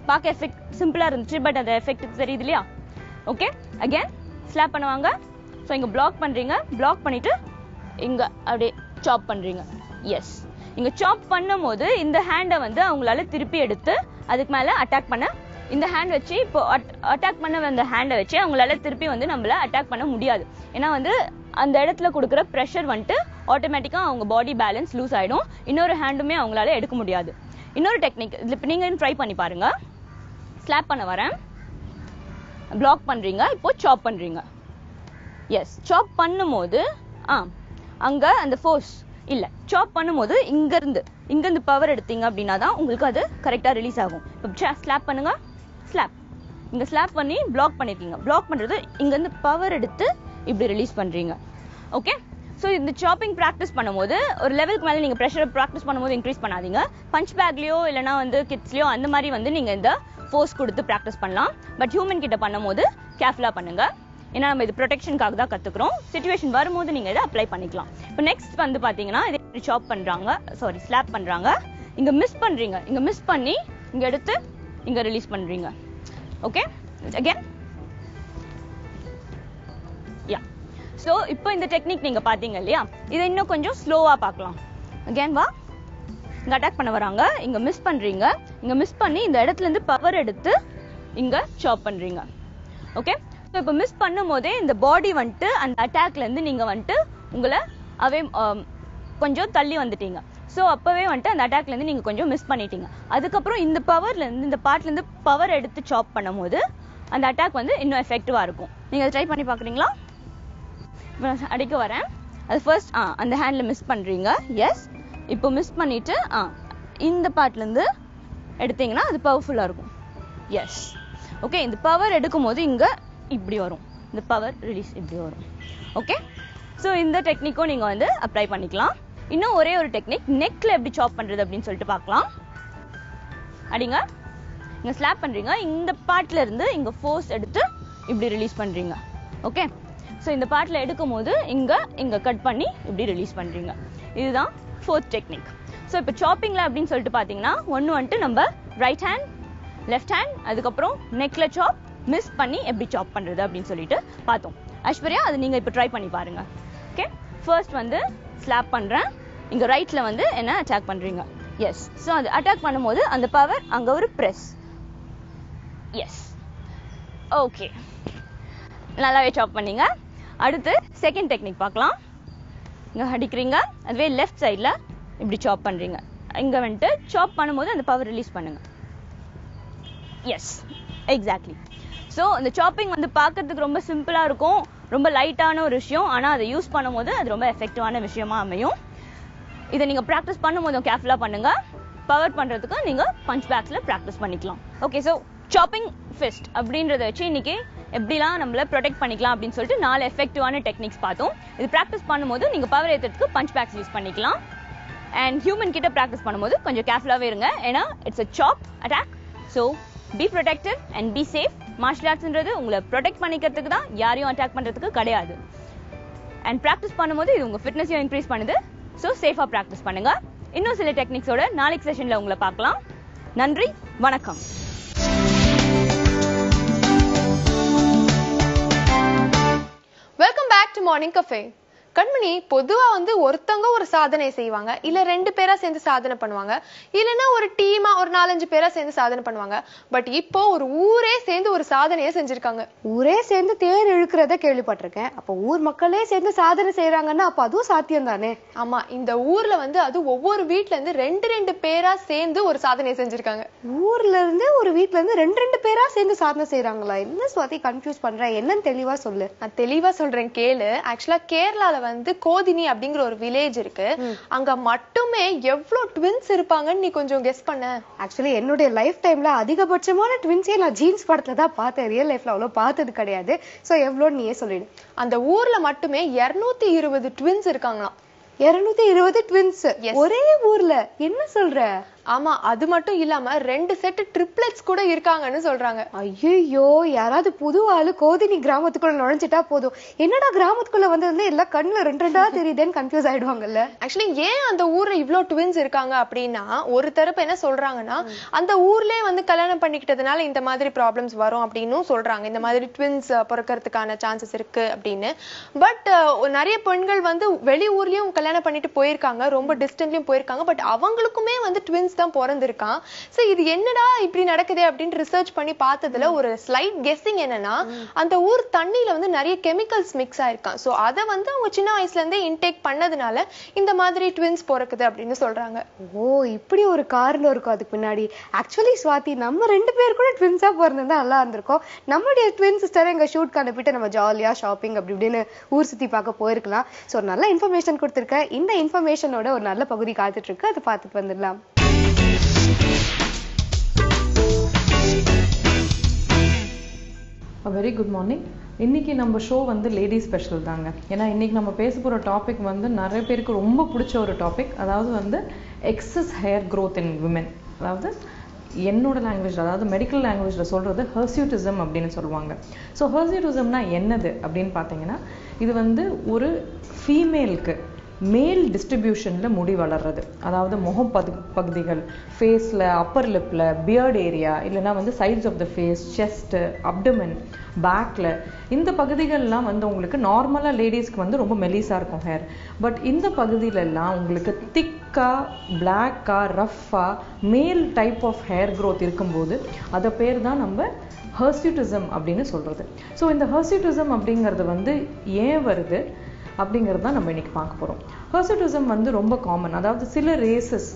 Speaker 4: பார்க்க எஃபெக்ட் சிம்பிளா இருந்துச்சு, பட் அந்த எஃபெக்ட் தெரியுது இல்லையா? ஓகே, அகைன் ஸ்லாப் பண்ணுவாங்க. ஸோ இங்க பிளாக் பண்றீங்க, பிளாக் பண்ணிட்டு இங்க அப்படியே சாப் பண்றீங்க. எஸ், இங்க சாப் பண்ணும் போது இந்த ஹேண்டை வந்து அவங்களால திருப்பி எடுத்து அதுக்கு மேல அட்டாக் பண்ண, இந்த ஹேண்ட் வச்சு இப்போ அட்டாக் பண்ண வந்த ஹேண்டை வச்சு அவங்களால திருப்பி வந்து நம்மள அட்டாக் பண்ண முடியாது. ஏன்னா வந்து அந்த இடத்துல கொடுக்குற ப்ரெஷர் வந்துட்டு ஆட்டோமேட்டிக்கா அவங்க பாடி பேலன்ஸ் லூஸ் ஆயிடும். இன்னொரு ஹேண்டுமே அவங்களால எடுக்க முடியாது. இன்னொரு டெக்னிக் இப்போ நீங்க ட்ரை பண்ணி பாருங்க. ஸ்லாப் பண்ண வரேன், பிளாக் பண்றீங்க, இப்போ சாப் பண்றீங்க. எஸ், சாப் பண்ணும்போது அங்க அந்த ஃபோர்ஸ் இல்ல, சாப் பண்ணும்போது இங்க இருந்து பவர் எடுத்தீங்க அப்படின்னா தான் உங்களுக்கு அது கரெக்டா ரிலீஸ் ஆகும். இப்போ ஸ்லாப் பண்ணுங்க, ஸ்லாப், இங்க ஸ்லாப் பண்ணி பிளாக் பண்ணிருக்கீங்க. பிளாக் பண்றது இங்க இருந்து பவர் எடுத்து இப்படி ரிலீஸ் பண்றீங்க. ஓகே, சோ இந்த சாப்பிங் பிராக்டிஸ் பண்ணும்போது ஒரு லெவலுக்கு மேல நீங்க பிரஷரை பிராக்டிஸ் பண்ணும்போது இன்க்ரீஸ் பண்ணாதீங்க. பஞ்ச் பேக்லயோ இல்லனா வந்து கிட்ஸ்லயோ அந்த மாதிரி வந்து நீங்க இந்த ஃபோர்ஸ் கொடுத்து பிராக்டிஸ் பண்ணலாம். பட் ஹியூமன் கிட்ட பண்ணும்போது கேர்ஃபுல்லா பண்ணுங்க. ஏன்னா நம்ம இது ப்ரொடெக்ஷனுக்காக தான் கத்துக்கிறோம். சிச்சுவேஷன் வரும்போது நீங்க இதை அப்ளை பண்ணிக்கலாம். இப்போ நெக்ஸ்ட் வந்து பாத்தீங்கன்னா இதே சாப் பண்றாங்க, சாரி ஸ்லாப் பண்றாங்க. இங்க மிஸ் பண்றீங்க, இங்க மிஸ் பண்ணி இங்க எடுத்து இங்க ரிலீஸ் பண்றீங்க. ஓகே, again யா. சோ இப்போ இந்த டெக்னிக் நீங்க பாத்தீங்க இல்லையா, இதை இன்னும் கொஞ்சம் ஸ்லோவா பார்க்கலாம். again வா, இங்க அட்டாக் பண்ண வராங்க, இங்க மிஸ் பண்றீங்க, இங்க மிஸ் பண்ணி இந்த இடத்துல இருந்து பவர் எடுத்து இங்க சாப் பண்றீங்க. ஓகே, சோ இப்போ மிஸ் பண்ணும்போதே இந்த பாடி வந்துட்டு அந்த அட்டாக்ல இருந்து நீங்க வந்துட்டு உங்களை அவே கொஞ்சம் தள்ளி வந்துட்டீங்க. சோ அப்பவே வந்துட்டு அந்த அட்டாக்ல இருந்து நீங்க கொஞ்சம் மிஸ் பண்ணிட்டீங்க. அதுக்கப்புறம் இந்த பவர்ல இருந்து இந்த பார்ட்ல இருந்து பவர் எடுத்து சாப் பண்ணும்போது அந்த அட்டாக் வந்து இன்னும் எஃபெக்டிவா இருக்கும். நீங்க ட்ரை பண்ணி பாக்குறீங்களா? இப்போ நான் அடிக்க வரேன். அது ஃபர்ஸ்ட் அந்த ஹேண்ட்ல மிஸ் பண்றீங்க. எஸ், இப்போ மிஸ் பண்ணிட்டு இந்த பார்ட்ல இருந்து எடுத்தீங்கன்னா அது பவர்ஃபுல்லா இருக்கும். S, okay. இந்த பவர் எடுக்கும் போது இங்க இப்படி வரும், இந்த பவர் ரிலீஸ் இப்படி வரும். ஓகே, சோ இந்த டெக்னிக்கும் நீங்க வந்து அப்ளை பண்ணிக்கலாம். இன்னும் ஒரே ஒரு டெக்னிக், நெக்ல எப்படி சாப் பண்றது அப்படின்னு சொல்லிட்டு பார்க்கலாம். அடிங்க, இங்க ஸ்லாப் பண்றீங்க, இந்த பார்ட்ல இருந்து இங்க ஃபோர்ஸ் எடுத்து இப்படி ரிலீஸ் பண்றீங்க. ஓகே, சோ இந்த பார்ட்ல எடுக்கும் போது இங்க கட் பண்ணி இப்படி ரிலீஸ் பண்றீங்க. இதுதான் ஃபோர்த் டெக்னிக். சோ இப்போ சாப்பிங்ல அப்படின்னு சொல்லிட்டு பாத்தீங்கன்னா ஒன்னு வந்துட்டு நம்ம ரைட் ஹேண்ட், லெஃப்ட் ஹேண்ட், அதுக்கப்புறம் நெக்ல சாப், மிஸ் பண்ணி எப்படி சாப் பண்றது அப்படின்னு சொல்லிட்டு பார்த்தோம். ஐஸ்வர்யா, அது நீங்க இப்போ ட்ரை பண்ணி பாருங்க. ஓகே, ஃபர்ஸ்ட் வந்து ஸ்லாப் பண்றேன், இங்க ரைட்ல வந்து என்ன அட்டாக் பண்றீங்க. எஸ், சோ அது அட்டாக் பண்ணும்போது அந்த பவர் அங்க ஒரு பிரஸ். எஸ், ஓகே, நல்லாவே சாப் பண்ணீங்க. அடுத்து செகண்ட் டெக்னிக் பார்க்கலாம். இங்க அடிக்கிறீங்க, அதுவே லெஃப்ட் சைட்ல இப்படி சாப் பண்றீங்க. இங்க வந்துட்டு சாப் பண்ணும்போது அந்த பவர் ரிலீஸ் பண்ணுங்க. Yes, exactly. சோ இந்த சாப்பிங் வந்து பார்க்கிறதுக்கு ரொம்ப சிம்பிளா இருக்கும், ரொம்ப லைட்டான ஒரு விஷயம். ஆனா அதை யூஸ் பண்ணும்போது அது ரொம்ப எஃபெக்டிவான விஷயமா அமையும். இதை நீங்க பிராக்டிஸ் பண்ணும்போது கேர்ஃபுல்லா பண்ணுங்க. பவர் பண்றதுக்கு நீங்க பஞ்ச் பேக்ஸ்ல பிராக்டிஸ் பண்ணிக்கலாம். ஓகே, சோ சாப்பிங் ஃபிஸ்ட் அப்படின்றத வச்சு இன்னைக்கு எப்படிலாம் நம்மள ப்ரொடெக்ட் பண்ணிக்கலாம் அப்படின்னு சொல்லிட்டு 4 எஃபெக்டிவான டெக்னிக்ஸ் பார்த்தோம். இது பிராக்டிஸ் பண்ணும்போது நீங்க பவர் ஏத்துறதுக்கு பஞ்ச் பேக்ஸ் யூஸ் பண்ணிக்கலாம். அண்ட் ஹியூமன் கிட்ட பிராக்டிஸ் பண்ணும்போது கொஞ்சம் கேர்ஃபுல்லாவே இருங்க, ஏன்னா it's a chop attack. So be protective and be safe. Martial ஆர்ட்ஸ்ன்றது உங்களை ப்ரொடெக்ட் பண்ணிக்கிறதுக்கு தான், யாரையும் அட்டாக் பண்றதுக்கு கிடையாது. அண்ட் பிராக்டிஸ் பண்ணும்போது இது உங்க ஃபிட்னஸையும் இன்க்ரீஸ் பண்ணுது. ஸோ சேஃபா பிராக்டிஸ் பண்ணுங்க. இன்னும் சில டெக்னிக்ஸோட நாளைக்கு செஷன்ல உங்களை பார்க்கலாம். நன்றி, வணக்கம்.
Speaker 1: Welcome back to morning cafe. Kanmani, பொதுவா வந்து ஒருத்தவங்க ஒரு சாதனை செய்வாங்க, இல்ல 2 பேரா சேர்ந்து சாதனை பண்ணுவாங்க, இல்லைன்னா ஒரு டீமா ஒரு 4-5 பேரா சேர்ந்து சாதனை பண்ணுவாங்க. பட் இப்போ ஒரு ஊரே சேர்ந்து ஒரு சாதனையை செஞ்சிருக்காங்க.
Speaker 2: ஊரே சேர்ந்து தேர் இழுக்கிறத கேள்விப்பட்டிருக்கேன். அப்ப ஊர் மக்களே சேர்ந்து சாதனை செய்யறாங்கன்னா அப்ப அதுவும் சாத்தியம் தானே?
Speaker 1: ஆமா, இந்த ஊர்ல வந்து அது ஒவ்வொரு வீட்ல இருந்து 2 பேரா சேர்ந்து ஒரு சாதனையை செஞ்சிருக்காங்க.
Speaker 2: ஊர்ல இருந்து ஒரு வீட்ல இருந்து 2 பேரா சேர்ந்து சாதனை செய்யறாங்களா? என்ன சுவாதி, கன்ஃபியூஸ் பண்றேன், என்னன்னு தெளிவா சொல்லு.
Speaker 1: நான் தெளிவா சொல்றேன் கேளு. ஆக்சுவலா கேரளால வந்து கோதினி அப்படிங்கிற ஒரு வில்லேஜ் இருக்கு. அங்க மட்டுமே எவ்வளவு ட்வின்ஸ் இருப்பாங்கன்னு நீ கொஞ்சம் கெஸ் பண்ண.
Speaker 2: ஆக்சுவலி என்னுடைய லைஃப் டைம்ல அதிகபட்சமான ட்வின்ஸே நான் ஜீன்ஸ் படத்துல தான் பார்த்தேன். ரியல் லைஃப்ல அவ்வளவு பார்த்தது கிடையாது. சோ எவ்வளோன்னு நீயே சொல்லிடு.
Speaker 1: அந்த ஊர்ல மட்டுமே 220 ட்வின்ஸ் இருக்காங்களாம்.
Speaker 2: 220 ட்வின்ஸ் ஒரே ஊர்ல? என்ன சொல்ற?
Speaker 1: ஆமா, அது மட்டும் இல்லாம 2 செட் ட்ரிப்ளெட்ஸ் கூட இருக்காங்கன்னு சொல்றாங்க.
Speaker 2: ஐயோ, யாராவது புது ஆளு கோதினி கிராமத்துக்குள்ள நுழைஞ்சிட்டா போதும், என்னடா கிராமத்துக்குள்ள வந்து எல்லாம் கண்ணுல 2 தெரியுதுன்னு கன்ஃபியூஸ் ஆயிடுவாங்கல்ல.
Speaker 1: ஆக்சுவலி ஏன் அந்த ஊர்ல இவ்ளோ ட்வின்ஸ் இருக்காங்க அப்படின்னா, ஒரு தரப்பு என்ன சொல்றாங்கன்னா, அந்த ஊர்லயே வந்து கல்யாணம் பண்ணிக்கிட்டதுனால இந்த மாதிரி ப்ராப்ளம்ஸ் வரும் அப்படின்னு சொல்றாங்க. இந்த மாதிரி ட்வின்ஸ் பிறக்கிறதுக்கான சான்சஸ் இருக்கு அப்படின்னு. பட் நிறைய பெண்கள் வந்து வெளி ஊர்லயும் கல்யாணம் பண்ணிட்டு போயிருக்காங்க, ரொம்ப டிஸ்டன்ட்லயும் போயிருக்காங்க. பட் அவங்களுக்குமே வந்து ட்வின்ஸ் ட்வின்ஸ் தான் பிறந்திருக்கான். சோ இது என்னடா இப்படி நடக்குது அப்படின்னு ரிசர்ச் பண்ணி பார்த்ததுல ஒரு ஸ்லைட் கெஸ்ஸிங் என்னன்னா அந்த ஊர் தண்ணியில வந்து நிறைய கெமிக்கல்ஸ் மிக்ஸ் ஆயிருக்கான். சோ அதை வந்து அவங்க சின்ன வயசுல இருந்தே இன்டேக் பண்ணதுனால இந்த மாதிரி ட்வின்ஸ் பிறக்குது அப்படின்னு சொல்றாங்க.
Speaker 2: ஓ, இப்படி ஒரு காரணம் இருக்கும் அதுக்கு பின்னாடி. ஆக்சுவலி ஸ்வாதி, நம்ம 2 பேர் கூட ட்வின்ஸா பிறந்திருந்தா நல்லா இருந்திருக்கும். நம்மளுடைய ட்வின் சிஸ்டரை எங்க ஷூட்க்கு அனுப்பிட்டு நம்ம ஜாலியா ஷாப்பிங் அப்படி இப்படின்னு ஊர் சுத்தி பார்க்க போயிருக்கலாம். ஸோ நல்ல இன்ஃபர்மேஷன் கொடுத்துருக்க. இந்த இன்ஃபர்மேஷனோட ஒரு நல்ல பகுதி காத்துட்டு இருக்கு, அதை பார்த்துட்டு வந்துடலாம்.
Speaker 5: Very good morning. இன்னைக்கு நம்ம ஷோ வந்து லேடி ஸ்பெஷல் தாங்க. ஏன்னா இன்னைக்கு நம்ம பேச போகிற டாபிக் வந்து நிறைய பேருக்கு ரொம்ப பிடிச்ச ஒரு டாபிக். அதாவது வந்து excess hair growth in women. அதாவது என்னோட லாங்குவேஜ், அதாவது மெடிக்கல் லாங்குவேஜில் சொல்கிறது ஹர்சியூட்டிசம் அப்படின்னு சொல்லுவாங்க. ஸோ ஹர்சியூட்டிசம்னா என்னது அப்படின்னு பார்த்தீங்கன்னா, இது வந்து ஒரு ஃபீமேலுக்கு மேல் டிஸ்ட்ரிபியூஷனில் முடி வளர்றது. அதாவது முகம் பகுதிகள், ஃபேஸில், அப்பர் லிப்பில், பியர்ட் ஏரியா, இல்லைனா வந்து sides of the face, chest, abdomen, பேக்கில், இந்த பகுதிகள்லாம் வந்து உங்களுக்கு நார்மலாக லேடிஸ்க்கு வந்து ரொம்ப மெலிசாக இருக்கும் ஹேர். பட் இந்த பகுதியிலெல்லாம் உங்களுக்கு திக்காக, பிளாக்காக, ரஃப்பாக மேல் டைப் ஆஃப் ஹேர் க்ரோத் இருக்கும்போது அதை பேர் தான் நம்ம ஹர்சியூட்டிசம் அப்படின்னு சொல்கிறது. ஸோ இந்த ஹர்சியூட்டிசம் அப்படிங்கிறது வந்து ஏன் வருது அப்படிங்கிறது தான் நம்ம இன்னைக்கு பார்க்க போகிறோம். ஹர்சியூட்டிசம் வந்து ரொம்ப காமன். அதாவது சில ரேசஸ்,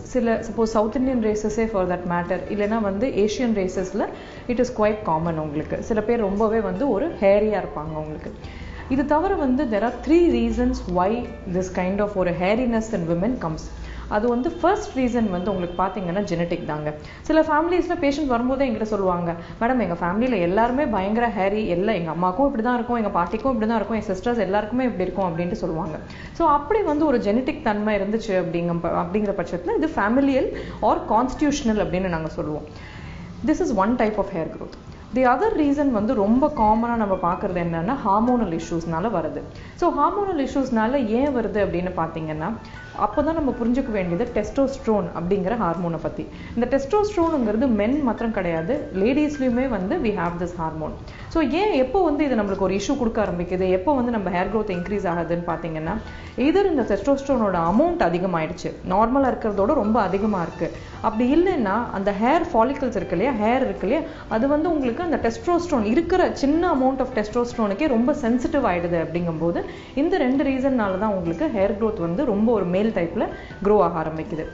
Speaker 5: சப்போஸ் சவுத் இந்தியன் ரேசஸே ஃபார் தட் மேட்டர், இல்லைனா வந்து ஏஷியன் ரேசஸில் இட் இஸ் குவைட் காமன். உங்களுக்கு சில பேர் ரொம்பவே வந்து ஒரு ஹேரியாக இருப்பாங்க உங்களுக்கு. இது தவிர வந்து there are 3 reasons why this kind of ஒரு ஹேரினஸ் in women comes. அது வந்து ஃபர்ஸ்ட் ரீசன் வந்து உங்களுக்கு பார்த்தீங்கன்னா ஜெனட்டிக் தாங்க. சில ஃபேமிலிஸில் பேஷண்ட் வரும்போதே எங்கிட்ட சொல்லுவாங்க, மேடம் எங்கள் ஃபேமிலியில் எல்லாருமே பயங்கர ஹேரி, எல்லாம் எங்கள் அம்மாக்கும் இப்படி தான் இருக்கும், எங்கள் பாட்டிக்கும் இப்படி தான் இருக்கும், என் சிஸ்டர்ஸ் எல்லாருக்குமே இப்படி இருக்கும் அப்படின்ட்டு சொல்லுவாங்க. ஸோ அப்படி வந்து ஒரு ஜெனட்டிக் தன்மை இருந்துச்சு அப்படிங்கிற பட்சத்தில் இது ஃபேமிலியல் ஆர் கான்ஸ்டியூஷனல் அப்படின்னு நாங்கள் சொல்லுவோம். This is one type of hair growth. The other reason வந்து ரொம்ப காமனாக நம்ம பார்க்குறது என்னன்னா ஹார்மோனல் இஷ்யூஸ்னால வருது. ஸோ ஹார்மோனல் இஷ்யூஸ்னால ஏன் வருது அப்படின்னு பார்த்தீங்கன்னா, அப்போ தான் நம்ம புரிஞ்சுக்க வேண்டியது டெஸ்டோஸ்ட்ரோன் அப்படிங்கிற ஹார்மோனை பற்றி. இந்த டெஸ்டோஸ்ட்ரோனுங்கிறது மென் மாத்திரம் கிடையாது, லேடிஸ்லையுமே வந்து we have this hormone. So எப்போ வந்து இது நம்மளுக்கு ஒரு இஷ்யூ கொடுக்க ஆரம்பிக்குது, எப்போ வந்து நம்ம ஹேர் க்ரோத் இன்க்ரீஸ் ஆகுதுன்னு பார்த்தீங்கன்னா, எதர் இந்த டெஸ்டோஸ்ட்ரோனோட அமௌண்ட் அதிகமாகிடுச்சு, நார்மலாக இருக்கிறதோட ரொம்ப அதிகமாக இருக்குது. அப்படி இல்லைன்னா அந்த ஹேர் ஃபாலிக்கல்ஸ் இருக்கு இல்லையா, ஹேர் இருக்கு இல்லையா, அது வந்து உங்களுக்கு அந்த டெஸ்டோஸ்ட்ரோன் இருக்கிற சின்ன அமௌண்ட் ஆஃப் டெஸ்டோஸ்ட்ரோனுக்கே ரொம்ப சென்சிட்டிவ் ஆகிடுது. அப்படிங்கும்போது இந்த 2 ரீசன்னால தான் உங்களுக்கு ஹேர் க்ரோத் வந்து ரொம்ப ஒரு மேல் டைப்பில் க்ரோ ஆக ஆரம்பிக்குது.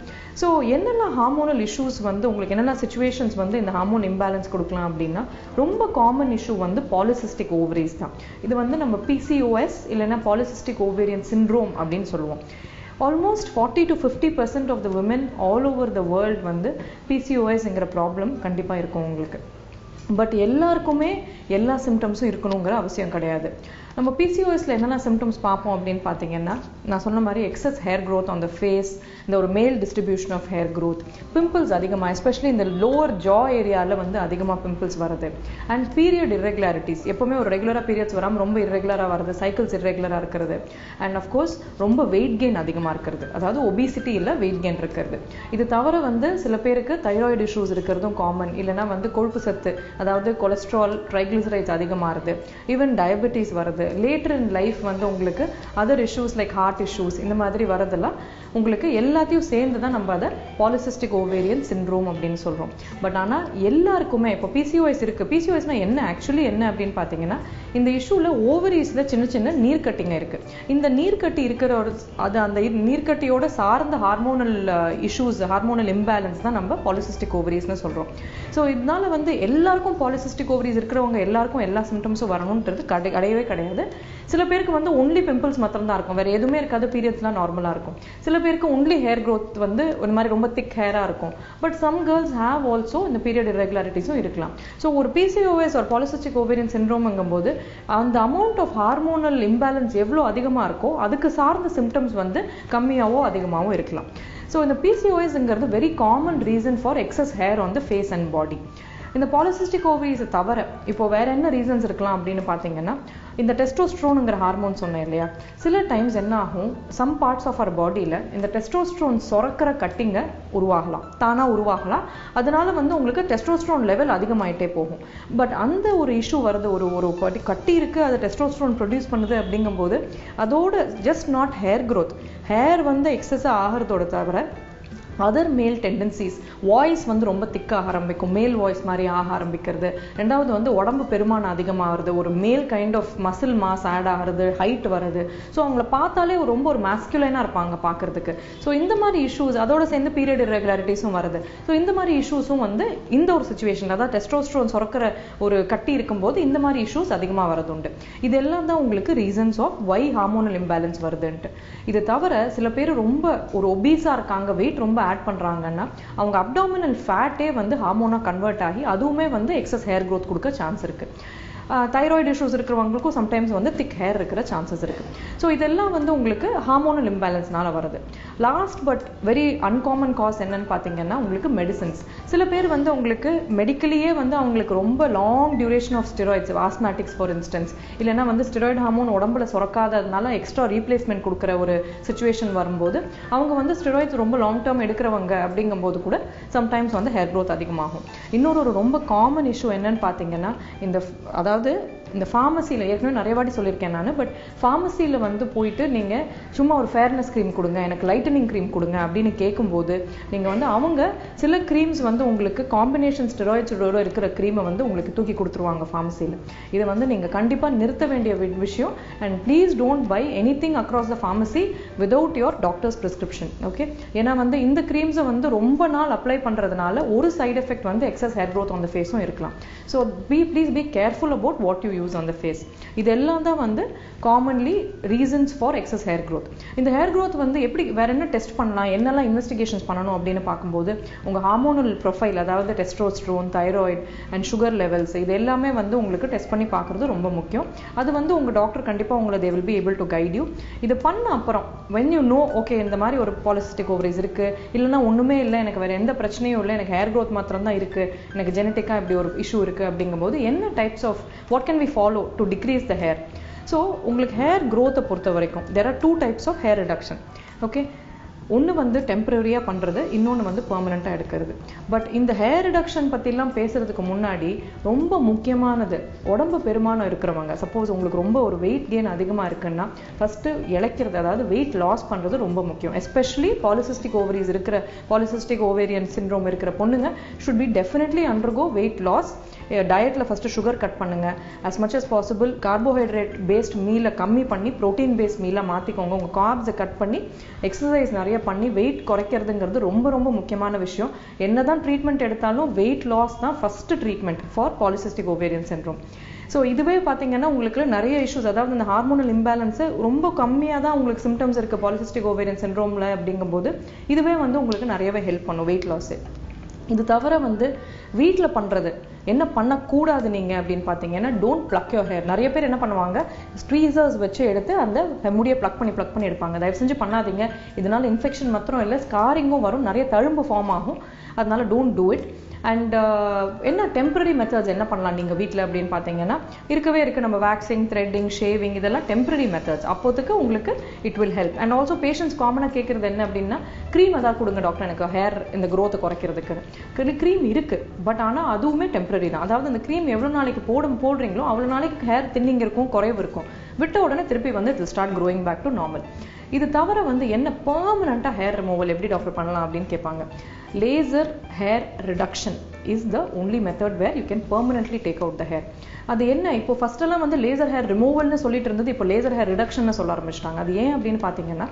Speaker 5: ஸோ என்னென்ன ஹார்மோனல் இஷ்யூஸ் வந்து உங்களுக்கு என்னென்ன சிச்சுவேஷன்ஸ் வந்து இந்த ஹார்மோன் இம்பேலன்ஸ் கொடுக்கலாம் அப்படின்னா, ரொம்ப காமன் இஷ்யூ வந்து பாலிசிஸ்டிக் ஓவரிஸ் தான். இது வந்து நம்ம PCOS இல்லைன்னா பாலிசிஸ்டிக் ஓவேரியன் சிண்ட்ரோம் அப்படின்னு சொல்லுவோம். Almost 40 to 50% of the women all over the world வந்து PCOSங்கிற ப்ராப்ளம் கண்டிப்பாக இருக்கும் உங்களுக்கு. பட் எல்லாருக்குமே எல்லா சிம்டம்ஸும் இருக்கணுங்கிற அவசியம் கிடையாது. நம்ம PCOSல என்னென்ன சிம்டம்ஸ் பார்ப்போம் அப்படின்னு பார்த்தீங்கன்னா, நான் சொன்ன மாதிரி excess hair growth on the face, இந்த ஒரு male distribution of hair growth, pimples அதிகமாக, எஸ்பெஷலி இந்த லோவர் ஜா ஏரியாவில் வந்து அதிகமாக பிம்பிள்ஸ் வருது, அண்ட் பீரியட் இர்ரெகுலாரிட்டிஸ், எப்போவுமே ஒரு ரெகுலராக பீரியட்ஸ் வராமல் ரொம்ப இர்ரெகுலராக வருது, சைக்கிள்ஸ் இர்ரெகுலராக இருக்கிறது, அண்ட் அஃப்கோர்ஸ் ரொம்ப வெயிட் கெயின் அதிகமாக இருக்கிறது, அதாவது ஒபிசிட்டி இல்லை வெயிட் கெயின் இருக்கிறது. இது தவிர வந்து சில பேருக்கு தைராய்டு இஷ்யூஸ் இருக்கிறதும் காமன், இல்லைனா வந்து கொழுப்பு சத்து, அதாவது கொலஸ்ட்ரால், ட்ரைக்ளிசரைட்ஸ் அதிகமாகுது, ஈவன் டயபெட்டிஸ் வருது. லேட்டர் இன் லைஃப் வந்து உங்களுக்கு other issues like heart issues இந்த மாதிரி வரதெல்லாம் உங்களுக்கு எல்லாத்தையும் சேர்ந்து தான் நம்ம அதை பாலிசிஸ்டிக் ஓவேரியன் சிண்ட்ரோம் அப்படின்னு சொல்கிறோம். பட் ஆனால் எல்லாருக்குமே இப்போ PCOS இருக்குது. PCOSனா என்ன, ஆக்சுவலி என்ன அப்படின்னு பார்த்தீங்கன்னா, இந்த இஷ்யூவில் ஓவரீஸில் சின்ன சின்ன நீர்க்கட்டிங்க இருக்குது. இந்த நீர்க்கட்டி இருக்கிற அது அந்த நீர்க்கட்டியோட சார்ந்த ஹார்மோனல் இஷ்யூஸ், ஹார்மோனல் இம்பேலன்ஸ் தான் நம்ம பாலிசிஸ்டிக் ஓவரீஸ்னு சொல்கிறோம். ஸோ இதனால வந்து எல்லாருக்கும் பாலிசிஸ்டிக் ஓவரீஸ் இருக்கிறவங்க எல்லாருக்கும் எல்லா சிம்டம்ஸும் வரணுன்றது கிடையவே கிடையாது. சில பேருக்கு வந்து ஒன்லி பிம்பிள்ஸ் மாத்திரம் தான் இருக்கும், வேற எதுவுமே இருக்காது, பீரியட்ஸ்லாம் நார்மலா இருக்கும். சில பேருக்கு ஒன்லி ஹேர் க்ரோத் வந்து ஒரு மாதிரி ரொம்ப திக் ஹேரா இருக்கும். But some girls have also இந்த பீரியட் இர்ரெகுலாரிட்டிஸும் இருக்கலாம். ஸோ ஒரு PCOS ஒரு பாலிசிஸ்டிக் ஓவேரியன் சிண்ட்ரோம்ங்கும் போது அந்த அமௌண்ட் ஆஃப் ஹார்மோனல் இம்பேலன்ஸ் எவ்வளோ அதிகமாக இருக்கோ அதுக்கு சார்ந்த சிம்டம்ஸ் வந்து கம்மியாவோ அதிகமாகவோ இருக்கலாம். ஸோ இந்த PCOSங்கிறது very common reason for excess hair on the face and body. இந்த பாலிசிஸ்டிக் ஓவரிஸை தவிர இப்போ வேற என்ன ரீசன்ஸ் இருக்கலாம் அப்படின்னு பார்த்தீங்கன்னா, இந்த டெஸ்டோஸ்ட்ரோனுங்கிற ஹார்மோன் சொன்னேன் இல்லையா, சில டைம்ஸ் என்ன ஆகும், சம் பார்ட்ஸ் ஆஃப் அவர் பாடியில் இந்த டெஸ்டோஸ்ட்ரோன் சுரக்கிற கட்டிங்க உருவாகலாம், தானாக உருவாகலாம். அதனால வந்து உங்களுக்கு டெஸ்டோஸ்ட்ரோன் லெவல் அதிகமாயிட்டே போகும். பட் அந்த ஒரு இஷ்யூ வருது, ஒரு கட்டி இருக்குது, அது டெஸ்டோஸ்ட்ரோன் ப்ரொடியூஸ் பண்ணுது அப்படிங்கும்போது அதோட just not hair growth, hair வந்து எக்ஸஸாக ஆகிறதோட தவிர அதர் மேல் டெண்டன்சிஸ், வாய்ஸ் வந்து ரொம்ப திக்காக ஆரம்பிக்கும், மேல் வாய்ஸ் மாதிரி ஆக ஆரம்பிக்கிறது. ரெண்டாவது வந்து உடம்பு பெருமானம் அதிகமாகிறது, ஒரு male kind of muscle mass add ஆகிறது, ஹைட் வருது. ஸோ அவங்கள பார்த்தாலே ரொம்ப ஒரு மாஸ்குலைனாக இருப்பாங்க பார்க்கறதுக்கு. ஸோ இந்த மாதிரி இஷ்யூஸ், அதோட சேர்ந்து பீரியட் இரெகுலாரிட்டிஸும் வருது. ஸோ இந்த மாதிரி இஷ்யூஸும் வந்து இந்த ஒரு சுச்சுவேஷன், அதாவது டெஸ்டோஸ்டரோன் சுரக்கிற ஒரு கட்டி இருக்கும்போது இந்த மாதிரி இஷ்யூஸ் அதிகமாக வரது உண்டு. இதெல்லாம் தான் உங்களுக்கு reasons of why hormonal imbalance வருதுன்ட்டு. இது தவிர சில பேர் ரொம்ப ஒரு ஒபீஸாக இருக்காங்க, வெயிட் ரொம்ப ஆட் பண்றாங்கன்னா அவங்க அப்டாமினல் ஃபேட்டே வந்து ஹார்மோனா கன்வெர்ட் ஆகி அதுவுமே வந்து எக்ஸஸ் ஹேர் growth கொடுக்க சான்ஸ் இருக்கு. தைராய்டு இஷ்யூஸ் இருக்கிறவங்களுக்கும் சம்டைம்ஸ் வந்து திக் ஹேர் இருக்கிற சான்சஸ் இருக்கு. ஸோ இதெல்லாம் வந்து உங்களுக்கு ஹார்மோனல் இம்பேலன்ஸ்னால வருது. Last but very uncommon cause என்னன்னு பார்த்தீங்கன்னா உங்களுக்கு மெடிசன்ஸ். சில பேர் வந்து உங்களுக்கு மெடிக்கலியே வந்து அவங்களுக்கு ரொம்ப long duration of steroids, asthmatics for instance, இல்லைன்னா வந்து ஸ்டெராய்டு ஹார்மோன் உடம்புல சுரக்காததுனால எக்ஸ்ட்ரா ரீப்ளேஸ்மெண்ட் கொடுக்குற ஒரு சுச்சுவேஷன் வரும்போது அவங்க வந்து ஸ்டெராய்ட்ஸ் ரொம்ப லாங் டேர்ம் எடுக்கிறவங்க அப்படிங்கும்போது கூட சம்டைம்ஸ் வந்து ஹேர் growth அதிகமாகும். இன்னொரு ரொம்ப காமன் இஷ்யூ என்னன்னு பார்த்தீங்கன்னா அதாவது இந்த ஃபார்மசியில் ஏற்கனவே நிறைய வாட்டி சொல்லியிருக்கேன் நான், பட் ஃபார்மசியில் வந்து போயிட்டு நீங்கள் சும்மா ஒரு ஃபேர்னஸ் க்ரீம் கொடுங்க, எனக்கு லைட்டனிங் க்ரீம் கொடுங்க அப்படின்னு கேட்கும்போது நீங்கள் வந்து அவங்க சில க்ரீம்ஸ் வந்து உங்களுக்கு காம்பினேஷன் ஸ்டெராய்ட்ஸோட இருக்கிற க்ரீமை வந்து உங்களுக்கு தூக்கி கொடுத்துருவாங்க ஃபார்மசியில். இதை வந்து நீங்கள் கண்டிப்பாக நிறுத்த வேண்டிய விஷயம். And please don't by any thing across the pharmacy without your doctors prescription. Okay, ஏன்னா வந்து இந்த க்ரீம்ஸை வந்து ரொம்ப நாள் அப்ளை பண்ணுறதுனால ஒரு சைட் எஃபெக்ட் வந்து excess hair growth on the ஃபேஸும் இருக்கலாம். So please be careful about what you use on the face. இதெல்லாம் தான் வந்து commonly reasons for excess hair growth. இந்த ஹேர் growth வந்து எப்படி வேற என்ன டெஸ்ட் பண்ணலாம், என்னெல்லாம் இன்வெஸ்டிகேஷன்ஸ் பண்ணணும் அப்படின்னு பார்க்கும்போது உங்க ஹார்மோனல் ப்ரொஃபைல், அதாவது testosterone, thyroid and sugar levels, இது எல்லாமே வந்து உங்களுக்கு டெஸ்ட் பண்ணி பார்க்கறது ரொம்ப முக்கியம். அது வந்து உங்க டாக்டர் கண்டிப்பாக உங்களை they will be able to guide you. இது பண்ண அப்புறம் when you know okay இந்த மாதிரி ஒரு பாலிசிஸ்டிக் ஓவரிஸ் இருக்கு, இல்லைன்னா ஒண்ணுமே இல்லை, எனக்கு வேற எந்த பிரச்சனையும் இல்லை, எனக்கு ஹேர் growth மாத்திரம் தான் இருக்கு, எனக்கு ஜெனட்டிக்கா இப்படி ஒரு இஷ்யூ இருக்கு அப்படிங்கும்போது என்ன types of what can we follow to decrease the hair. So உங்களுக்கு ஹேர் growth பொறுத்த வரைக்கும் there are 2 types of hair reduction. Okay, ஒன்று வந்து டெம்பரரியாக பண்ணுறது, இன்னொன்று வந்து பெர்மனண்ட்டாக எடுக்கிறது. பட் இந்த ஹேர் ரிடக்ஷன் பற்றிலாம் பேசுறதுக்கு முன்னாடி ரொம்ப முக்கியமானது, உடம்பு பெருமானம் இருக்கிறவங்க, சப்போஸ் உங்களுக்கு ரொம்ப ஒரு வெயிட் கெயின் அதிகமாக இருக்குன்னா ஃபஸ்ட்டு இழைக்கிறது, அதாவது வெயிட் லாஸ் பண்ணுறது ரொம்ப முக்கியம். எஸ்பெஷலி பாலிசிஸ்டிக் ஓவரிஸ் இருக்கிற, பாலிசிஸ்டிக் ஓவேரியன் சிண்ட்ரோம் இருக்கிற பொண்ணுங்க should be definitely undergo weight loss. டயட்டில் ஃபஸ்ட்டு சுகர் கட் பண்ணுங்க, as much as possible carbohydrate based மீலை கம்மி பண்ணி ப்ரோட்டீன் பேஸ்ட் மீலாக மாற்றிக்கோங்க. உங்கள் கார்ப்ஸை கட் பண்ணி எக்ஸசைஸ் நிறைய பண்ணி வெயிட் குறைக்கிறதுங்கிறது ரொம்ப ரொம்ப முக்கியமான விஷயம். என்னதான் ட்ரீட்மெண்ட் எடுத்தாலும் வெயிட் லாஸ் தான் first treatment for polycystic ovarian syndrome. So இதுவே பார்த்தீங்கன்னா உங்களுக்கு நிறைய இஷ்யூஸ், அதாவது இந்த ஹார்மோனல் இம்பேலன்ஸு ரொம்ப கம்மியாக தான் உங்களுக்கு சிம்டம்ஸ் இருக்குது பாலிசிஸ்டிக் ஓவேரியன் சிண்ட்ரோமில் அப்படிங்கும்போது இதுவே வந்து உங்களுக்கு நிறையவே ஹெல்ப் பண்ணும் வெயிட் லாஸு. இது தவிர வந்து வீட்டில் பண்ணுறது என்ன பண்ணக்கூடாது நீங்கள் அப்படின்னு பார்த்தீங்கன்னா டோன்ட் பிளக் யோர் ஹேர். நிறைய பேர் என்ன பண்ணுவாங்க, ஸ்ட்ரீசர்ஸ் வச்சு எடுத்து அந்த முடியை பிளக் பண்ணி எடுப்பாங்க. தயவு செஞ்சு பண்ணாதீங்க. இதனால இன்ஃபெக்ஷன் மாத்திரம் இல்லை, ஸ்காரிங்கும் வரும், நிறைய தழும்பு ஃபார்ம் ஆகும். அதனால டோன்ட் டூ இட். அண்ட் என்ன டெம்பரரி மெத்தட்ஸ் என்ன பண்ணலாம் நீங்கள் வீட்டில் அப்படின்னு பார்த்தீங்கன்னா இருக்கவே இருக்குது. நம்ம வேக்சிங், த்ரெட்டிங், ஷேவிங், இதெல்லாம் டெம்பரரி மெத்தட்ஸ். அப்போதுக்கு உங்களுக்கு it will help. And also patients காமனாக கேட்குறது என்ன அப்படின்னா, க்ரீம் ஏதாவது கொடுங்க டாக்டர் எனக்கு ஹேர் இந்த growth குறைக்கிறதுக்கு. க்ரீம் இருக்குது, பட் ஆனால் அதுவுமே டெம்பரரி தான். அதாவது அந்த க்ரீம் எவ்வளோ நாளைக்கு போடுறீங்களோ அவ்வளோ நாளைக்கு ஹேர் தின்னிங் இருக்கும், குறைவு இருக்கும். விட்ட உடனே திருப்பி வந்து it will start growing back to normal. இது தவிர வந்து என்ன பெர்மனண்ட்டாக ஹேர் ரிமூவல் எப்படி டாக்டர் பண்ணலாம் அப்படின்னு கேட்பாங்க. Laser hair reduction is the only method where you can permanently take out the hair. அது என்ன, இப்போ ஃபர்ஸ்ட் எல்லாம் வந்து லேசர் ஹேர் ரிமூவல்னு சொல்லிட்டு இருந்தது, இப்போ லேசர் ஹேர் ரிடக்ஷன் சொல்ல ஆரம்பிச்சிட்டாங்க. அது ஏன் அப்படின்னு பார்த்தீங்கன்னா,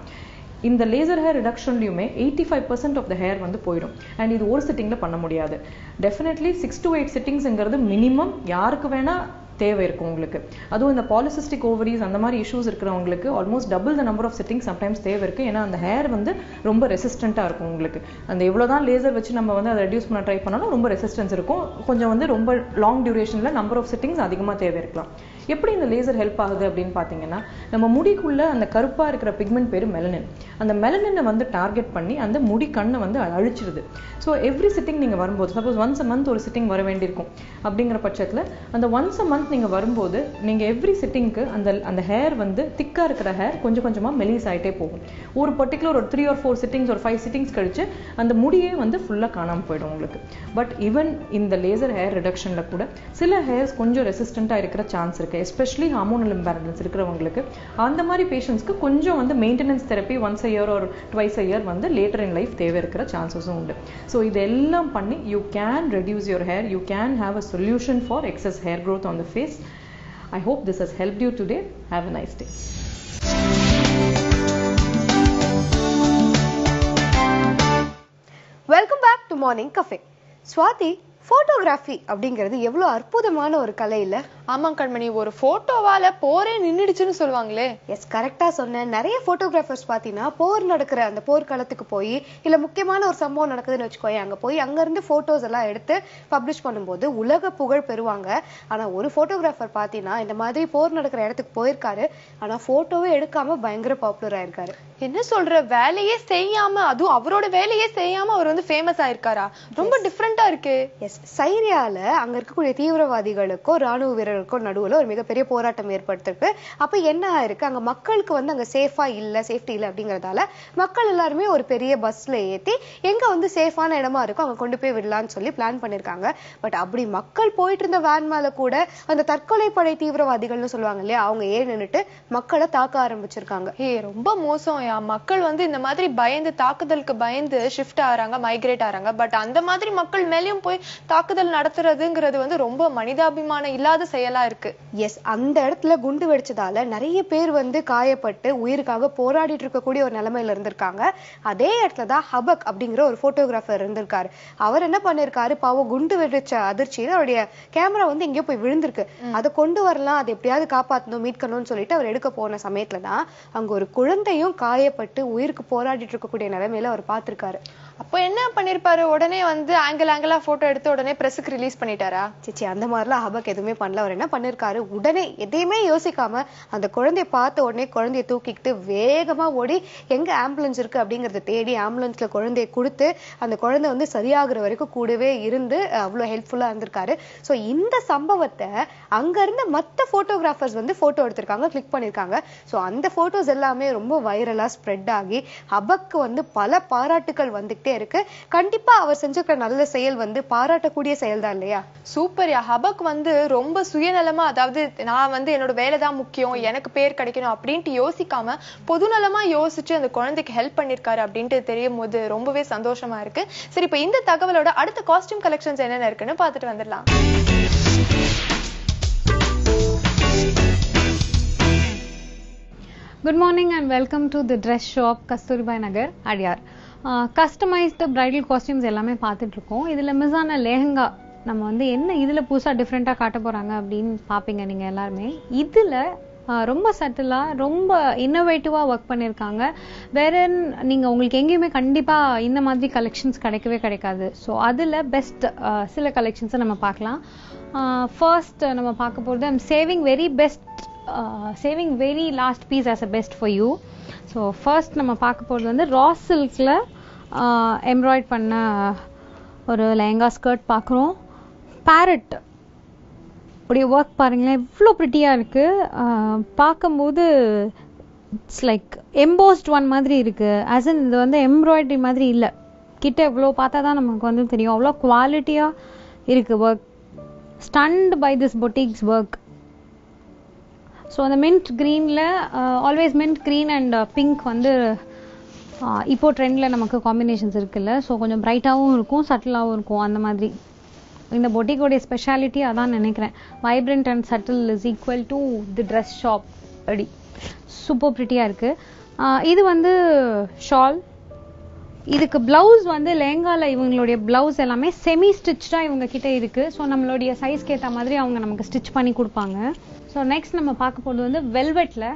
Speaker 5: இந்த லேசர் ஹேர் ரிடக்ஷன்லையுமே 85% ஆஃப் த ஹேர் வந்து போயிடும். அண்ட் இது ஒரு சிட்டிங்கில் பண்ண முடியாது. டெஃபினெட்லி 6 to 8 சிட்டிங்ஸ்ங்கிறது மினிமம் யாருக்கு வேணா தேவை இருக்கும் உங்களுக்கு. அதுவும் இந்த பாலிசிஸ்டிக் ஓவரிஸ் அந்த மாதிரி இஷ்யூஸ் இருக்கிறவங்களுக்கு almost double the number of sittings sometimes தேவை இருக்குது. ஏன்னா அந்த ஹேர் வந்து ரொம்ப ரெசிஸ்டண்ட்டாக இருக்கும் உங்களுக்கு. அந்த எவ்வளோதான் லேசர் வச்சு நம்ம வந்து அதை ரெடியூஸ் பண்ண ட்ரை பண்ணாலும் ரொம்ப ரெசிஸ்டன்ஸ் இருக்கும். கொஞ்சம் வந்து ரொம்ப லாங் டியூரேஷனில் நம்பர் ஆஃப் சிட்டிங்ஸ் அதிகமாக தேவை இருக்கலாம். எப்படி இந்த லேசர் ஹெல்ப் ஆகுது அப்படின்னு பார்த்தீங்கன்னா, நம்ம முடிக்குள்ள அந்த கருப்பாக இருக்கிற பிக்மெண்ட் பேர் மெலனின். அந்த மெலனினை வந்து டார்கெட் பண்ணி அந்த முடி கண்ணை வந்து அழிச்சிடுது. ஸோ எவ்ரி சிட்டிங் நீங்கள் வரும்போது, சப்போஸ் ஒன்ஸ் அ மந்த் ஒரு சிட்டிங் வர வேண்டியிருக்கும் அப்படிங்கிற பட்சத்தில் அந்த ஒன்ஸ் அ மந்த் நீங்கள் வரும்போது நீங்கள் எவ்ரி சிட்டிங்க்கு அந்த ஹேர் வந்து திக்காக இருக்கிற ஹேர் கொஞ்சம் கொஞ்சமாக மெலிஸ் ஆகிட்டே போகும். ஒரு பர்டிகுலர் ஒரு 3 or 4 சிட்டிங்ஸ், ஒரு 5 சிட்டிங்ஸ் கழிச்சு அந்த முடியே வந்து ஃபுல்லாக காணாமல் போயிடும் உங்களுக்கு. பட் ஈவன் இந்த லேசர் ஹேர் ரிடக்ஷனில் கூட சில ஹேர்ஸ் கொஞ்சம் ரெசிஸ்டண்ட்டாக இருக்கிற சான்ஸ் இருக்குது. இருக்கு, எஸ்பெஷலி ஹார்மோனல் இம்பேலன்ஸ் இருக்கிறவங்களுக்கு. அந்த மாதிரி பேஷண்ட்ஸ்க்கு கொஞ்சம் வந்து maintenance therapy once a year or twice a year வந்து லேட்டர் இன் லைஃப் தேவை இருக்கிற சான்சஸும் உண்டு. ஸோ இதெல்லாம் பண்ணி you can reduce your hair, you can have a solution for excess hair growth on the face. I hope this has helped you today. Have a nice day.
Speaker 2: Welcome back to Morning Cafe. Swati, photography அப்படிங்கிறது எவ்வளவு அற்புதமான ஒரு கலை இல்ல?
Speaker 1: ஆமாம் கண்மணி, ஒரு போட்டோவால போரே நின்னுடுச்சுன்னு சொல்லுவாங்களே.
Speaker 2: S, கரெக்டா சொன்னேன். நிறைய போட்டோகிராஃபர்ஸ் பாத்தீங்கன்னா போர் நடக்கிற அந்த போர்க்களத்துக்கு போய் இல்ல முக்கியமான ஒரு சம்பவம் நடக்குதுன்னு வச்சுக்கோங்க, அங்க போய் அங்க இருந்து போட்டோஸ் எல்லாம் எடுத்து பப்ளிஷ் பண்ணும்போது உலக புகழ் பெறுவாங்க. ஆனா ஒரு போட்டோகிராஃபர் பாத்தீங்கன்னா இந்த மாதிரி போர் நடக்கிற இடத்துக்கு போயிருக்காரு, ஆனா போட்டோவே எடுக்காம பயங்கர பாப்புலர் ஆயிருக்காரு.
Speaker 1: என்ன சொல்ற, வேலையே செய்யாம, அதுவும் அவரோட வேலையே செய்யாம அவர் வந்து ஃபேமஸ் ஆயிருக்காரா? ரொம்ப டிஃப்ரெண்டா இருக்கு.
Speaker 2: எஸ், சைரியால அங்க இருக்கக்கூடிய தீவிரவாதிகளுக்கும் ராணுவ வீரர்களுக்கும் நடுவுல ஒரு மிகப்பெரிய போராட்டம் ஏற்படுத்திருக்கு. அப்ப என்ன ஆயிருக்கு, அங்க மக்களுக்கு வந்து அங்க சேஃபா இல்ல, சேஃப்டி இல்ல அப்படிங்கறதால மக்கள் எல்லாருமே ஒரு பெரிய பஸ்ல ஏத்தி எங்க வந்து சேஃபான இடமா இருக்கும் அங்க கொண்டு போய் விடலாம்னு சொல்லி பிளான் பண்ணிருக்காங்க. பட் அப்படி மக்கள் போயிட்டு இருந்த வேன் மேல கூட அந்த தற்கொலை படை தீவிரவாதிகள்னு சொல்லுவாங்க இல்லையா, அவங்க ஏன் நின்னுட்டு மக்களை தாக்க ஆரம்பிச்சிருக்காங்க.
Speaker 1: ரொம்ப மோசம். மக்கள் வந்து இந்த மாதிரி பயந்து, தாக்குதலுக்கு பயந்து ஷிஃப்ட் ஆறாங்க, மைக்ரேட் ஆறாங்க. பட் அந்த மாதிரி மக்கள் மேலயும் போய் தாக்குதல் நடத்துறதுங்கிறது வந்து ரொம்ப மனிதாபிமானம் இல்லாத செயலா இருக்கு.
Speaker 2: எஸ், அந்த இடத்துல குண்டு வெடிச்சதால நிறைய பேர் வந்து காயப்பட்டு உயிருக்காக போராடிட்டு இருக்கக்கூடிய ஒரு நிலைமையில இருந்திருக்காங்க. அதே இடத்துலதான் ஹபக் அப்படிங்கிற ஒரு போட்டோகிராஃபர் இருந்திருக்காரு. அவர் என்ன பண்ணிருக்காரு, பாவம் குண்டு வெடிச்ச அதிர்ச்சியில அவருடைய கேமரா வந்து எங்கேயோ போய் விழுந்திருக்கு, அதை கொண்டு வரலாம், அதை எப்படியாவது காப்பாற்றணும், மீட்கணும்னு சொல்லிட்டு அவர் எடுக்க போன சமயத்துலதான் அங்க ஒரு குழந்தையும் காயப்பட்டு உயிருக்கு போராடிட்டு இருக்கக்கூடிய நிலைமையில அவர் பார்த்திருக்காரு.
Speaker 1: அப்போ என்ன பண்ணிருப்பாரு, உடனே வந்து ஆங்கிளா போட்டோ எடுத்து உடனே பிரஸுக்கு ரிலீஸ் பண்ணிட்டாரா?
Speaker 2: சிச்சி, அந்த மாதிரிலாம் ஹபக் எதுவுமே பண்ணல. அவர் என்ன பண்ணிருக்காரு, உடனே எதையுமே யோசிக்காம அந்த குழந்தைய பார்த்த உடனே குழந்தைய தூக்கிக்கிட்டு வேகமா ஓடி எங்க ஆம்புலன்ஸ் இருக்கு அப்படிங்கறத தேடி ஆம்புலன்ஸ்ல குழந்தைய கொடுத்து அந்த குழந்தை வந்து சரியாகிற வரைக்கும் கூடவே இருந்து அவ்வளவு ஹெல்ப்ஃபுல்லா இருந்திருக்காரு. சோ இந்த சம்பவத்தை அங்க இருந்த மத்த போட்டோகிராஃபர்ஸ் வந்து போட்டோ எடுத்திருக்காங்க, கிளிக் பண்ணிருக்காங்க. சோ அந்த போட்டோஸ் எல்லாமே ரொம்ப வைரலா ஸ்ப்ரெட் ஆகி ஹபக்கு வந்து பல பாராட்டுகள் வந்துகிட்டே இருக்கு. கண்டிப்பா அவர் செஞ்சிருக்கிற நல்ல செயல் வந்து பாராட்டக்கூடிய செயல் தான் இல்லையா?
Speaker 1: சூப்பர் யா. ஹபக் வந்து ரொம்ப சுயநலமா, அதாவது நான் வந்து என்னோட வேலைதான் முக்கியம், எனக்கு பேர் கிடைக்கணும் அப்படின்ட்டு யோசிக்காம பொதுநலமா யோசிச்சு அந்த குழந்தைக்கு ஹெல்ப் பண்ணிருக்காரு அப்படின்ட்டு தெரியும் போது ரொம்பவே சந்தோஷமா இருக்கு. சரி, இப்ப இந்த தகவலோட அடுத்த காஸ்டியூம் கலெக்ஷன்ஸ் என்னென்ன இருக்குன்னு பார்த்துட்டு வந்துடலாம்.
Speaker 6: Good morning and welcome to the dress shop Kasturibai Nagar, Adyar. Customized bridal costumes எல்லாமே பார்த்துட்டு இருக்கோம். இதில் மிஸ் ஆன லெஹங்கா நம்ம வந்து என்ன இதில் புதுசாக டிஃப்ரெண்ட்டாக காட்ட போகிறாங்க அப்படின்னு பார்ப்பீங்க நீங்கள் எல்லாருமே. இதில் ரொம்ப சட்டிலாக ரொம்ப இன்னோவேட்டிவாக ஒர்க் பண்ணியிருக்காங்க. வேற நீங்கள் உங்களுக்கு எங்கேயுமே கண்டிப்பாக இந்த மாதிரி கலெக்ஷன்ஸ் கிடைக்கவே கிடைக்காது. ஸோ அதில் பெஸ்ட் சில கலெக்ஷன்ஸை நம்ம பார்க்கலாம். ஃபர்ஸ்ட் நம்ம பார்க்க போகிறது I'm saving very last piece as a best for you. So first நம்ம பார்க்க போகிறது வந்து ரா சில்கில் எம்ப்ராய்ட் பண்ண ஒரு லெஹங்கா ஸ்கர்ட் பார்க்குறோம். பேரட் உடைய ஒர்க் பாருங்களேன், எவ்வளோ ப்ரிட்டியாக இருக்குது. பார்க்கும்போது இட்ஸ் லைக் எம்போஸ்ட் ஒன் மாதிரி இருக்குது. ஆஸ் இன் இது வந்து எம்ப்ராய்டரி மாதிரி இல்லை, கிட்ட எவ்வளோ பார்த்தா தான் நமக்கு வந்து தெரியும், அவ்வளோ குவாலிட்டியாக இருக்குது work. Stunned by this boutiques work. So அந்த மின்ட் க்ரீனில் always mint green and pink வந்து இப்போது ட்ரெண்டில் நமக்கு காம்பினேஷன்ஸ் இருக்குல்ல. ஸோ கொஞ்சம் ப்ரைட்டாகவும் இருக்கும், சட்டிலாகவும் இருக்கும். அந்த மாதிரி இந்த பொட்டிக்கோடைய ஸ்பெஷாலிட்டி அதான் நினைக்கிறேன். Vibrant and subtle is equal to the dress shop. அப்படி சூப்பர் ப்ரிட்டியாக இருக்குது. இது வந்து ஷால். இதுக்கு பிளவுஸ் வந்து லெஹங்கால இவங்களுடைய பிளவுஸ் எல்லாமே செமி ஸ்டிச்சாக இவங்க கிட்ட இருக்கு. ஸோ நம்மளுடைய சைஸ்க்கு ஏற்ற மாதிரி அவங்க நமக்கு ஸ்டிச் பண்ணி கொடுப்பாங்க. ஸோ நெக்ஸ்ட் நம்ம பார்க்க போகிறது வந்து வெல்வெட்ல.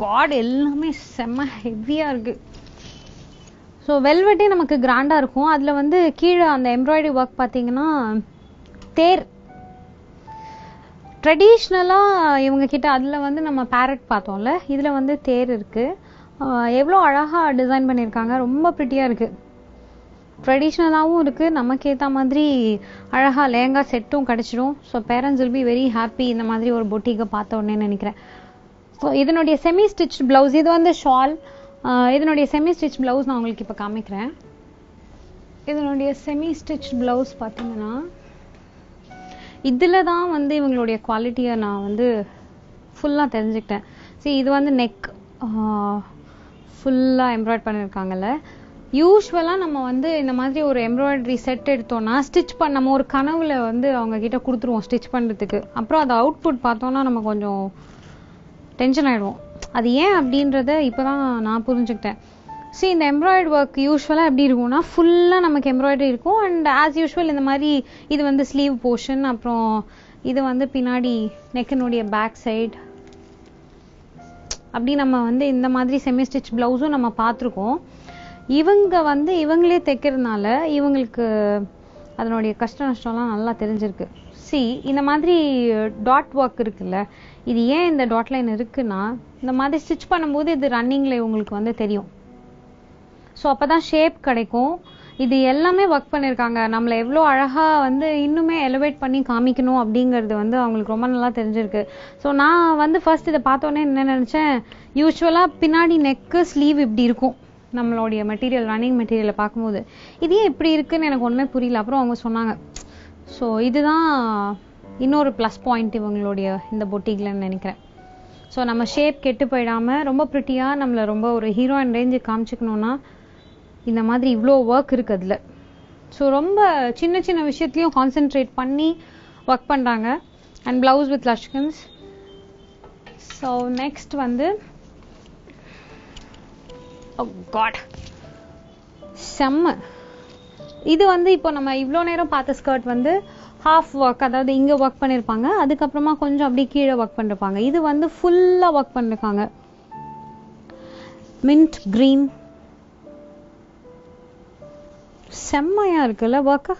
Speaker 6: காட் எல்லாமே செம்ம ஹெவியாக இருக்கு. ஸோ வெல்வெட்டே நமக்கு கிராண்டாக இருக்கும். அதில் வந்து கீழே அந்த எம்ப்ராய்டரி ஒர்க் பார்த்தீங்கன்னா தேர் ட்ரெடிஷ்னலாக இவங்க கிட்ட. அதில் வந்து நம்ம பேரட் பார்த்தோம்ல, இதில் வந்து தேர் இருக்குது. எவ்வளோ அழகாக டிசைன் பண்ணியிருக்காங்க, ரொம்ப ப்ரிட்டியாக இருக்குது. ட்ரெடிஷ்னலாகவும் இருக்குது, நமக்கு ஏற்ற மாதிரி அழகாக லெஹங்கா செட்டும் கிடச்சிடும். So parents will be very happy இந்த மாதிரி ஒரு பொட்டிக்கை பார்த்த உடனே நினைக்கிறேன். ஸோ இதனுடைய செமி ஸ்டிச் ப்ளவுஸ், இது வந்து ஷால். இதனுடைய செமி ஸ்டிச் ப்ளவுஸ் நான் உங்களுக்கு இப்போ காமிக்கிறேன். இதனுடைய செமி ஸ்டிச் ப்ளவுஸ் பார்த்தீங்கன்னா இதில் தான் வந்து இவங்களுடைய குவாலிட்டியை நான் வந்து ஃபுல்லாக தெரிஞ்சுக்கிட்டேன். சரி, இது வந்து நெக் ஃபுல்லாக எம்ப்ராய்ட் பண்ணியிருக்காங்கல்ல. யூஸ்வலாக நம்ம வந்து இந்த மாதிரி ஒரு எம்ப்ராய்டரி செட் எடுத்தோம்னா ஸ்டிச் பண்ண நம்ம ஒரு கனவுல வந்து அவங்க கிட்ட கொடுத்துருவோம் ஸ்டிச் பண்ணுறதுக்கு. அப்புறம் அது அவுட்புட் பார்த்தோன்னா நம்ம கொஞ்சம் டென்ஷன் ஆகிடுவோம். அது ஏன் அப்படின்றத இப்போ தான் நான் புரிஞ்சுக்கிட்டேன். சரி, இந்த எம்ப்ராய்டரி ஒர்க் யூஸ்வலாக எப்படி இருக்கும்னா ஃபுல்லாக நமக்கு எம்ப்ராய்டரி இருக்கும். அண்ட் ஆஸ் யூஸ்வல் இந்த மாதிரி இது வந்து ஸ்லீவ் போர்ஷன், அப்புறம் இது வந்து பின்னாடி நெக்கினுடைய பேக் சைடு. அப்படி நம்ம வந்து இந்த மாதிரி செமி ஸ்டிச் பிளவுஸும் நம்ம பார்த்துருக்கோம். இவங்க வந்து இவங்களே தைக்கிறதுனால இவங்களுக்கு அதனுடைய கஷ்ட நஷ்டம்லாம் நல்லா தெரிஞ்சிருக்கு. இந்த மாதிரி டாட் ஒர்க் இருக்குல்ல, இது ஏன் இந்த டாட் லைன் இருக்குன்னா இந்த மாதிரி ஸ்டிச் பண்ணும்போது இது ரன்னிங்ல இவங்களுக்கு வந்து தெரியும். ஸோ அப்போதான் ஷேப் கிடைக்கும். இது எல்லாமே ஒர்க் பண்ணியிருக்காங்க. நம்மளை எவ்வளோ அழகாக வந்து இன்னுமே எலிவேட் பண்ணி காமிக்கணும் அப்படிங்கிறது வந்து அவங்களுக்கு ரொம்ப நல்லா தெரிஞ்சிருக்கு. ஸோ நான் வந்து ஃபர்ஸ்ட் இதை பார்த்தோன்னே என்ன நினச்சேன், யூஸ்வலாக பின்னாடி நெக்கு ஸ்லீவ் இப்படி இருக்கும் நம்மளுடைய மெட்டீரியல், ரன்னிங் மெட்டீரியலை பார்க்கும்போது. இதே இப்படி இருக்குன்னு எனக்கு ஒன்றுமே புரியல. அப்புறம் அவங்க சொன்னாங்க. ஸோ இதுதான் இன்னொரு ப்ளஸ் பாயிண்ட் இவங்களுடைய இந்த பொட்டிக்லன்னு நினைக்கிறேன். ஸோ நம்ம ஷேப் கெட்டு போயிடாமல் ரொம்ப ப்ரிட்டியாக நம்மளை ரொம்ப ஒரு ஹீரோயின் ரேஞ்சு காமிச்சிக்கணும்னா இந்த மாதிரி இவ்வளோ ஒர்க் இருக்குது அதில். ஸோ ரொம்ப சின்ன சின்ன விஷயத்துலையும் கான்சென்ட்ரேட் பண்ணி ஒர்க் பண்ணுறாங்க. அண்ட் பிளவுஸ் வித் லஷ்கன்ஸ். ஸோ நெக்ஸ்ட் வந்து செம்ம. இது வந்து இப்போ நம்ம இவ்வளோ நேரம் பார்த்த ஸ்கர்ட் வந்து ஹாஃப் ஒர்க், அதாவது இங்கே ஒர்க் பண்ணியிருப்பாங்க, அதுக்கப்புறமா கொஞ்சம் அப்படியே கீழே ஒர்க் பண்ணிருப்பாங்க. இது வந்து ஃபுல்லாக ஒர்க் பண்ணிருக்காங்க. மின்ட் கிரீன் செம்மையா இருக்குல்ல ஒர்க்கு.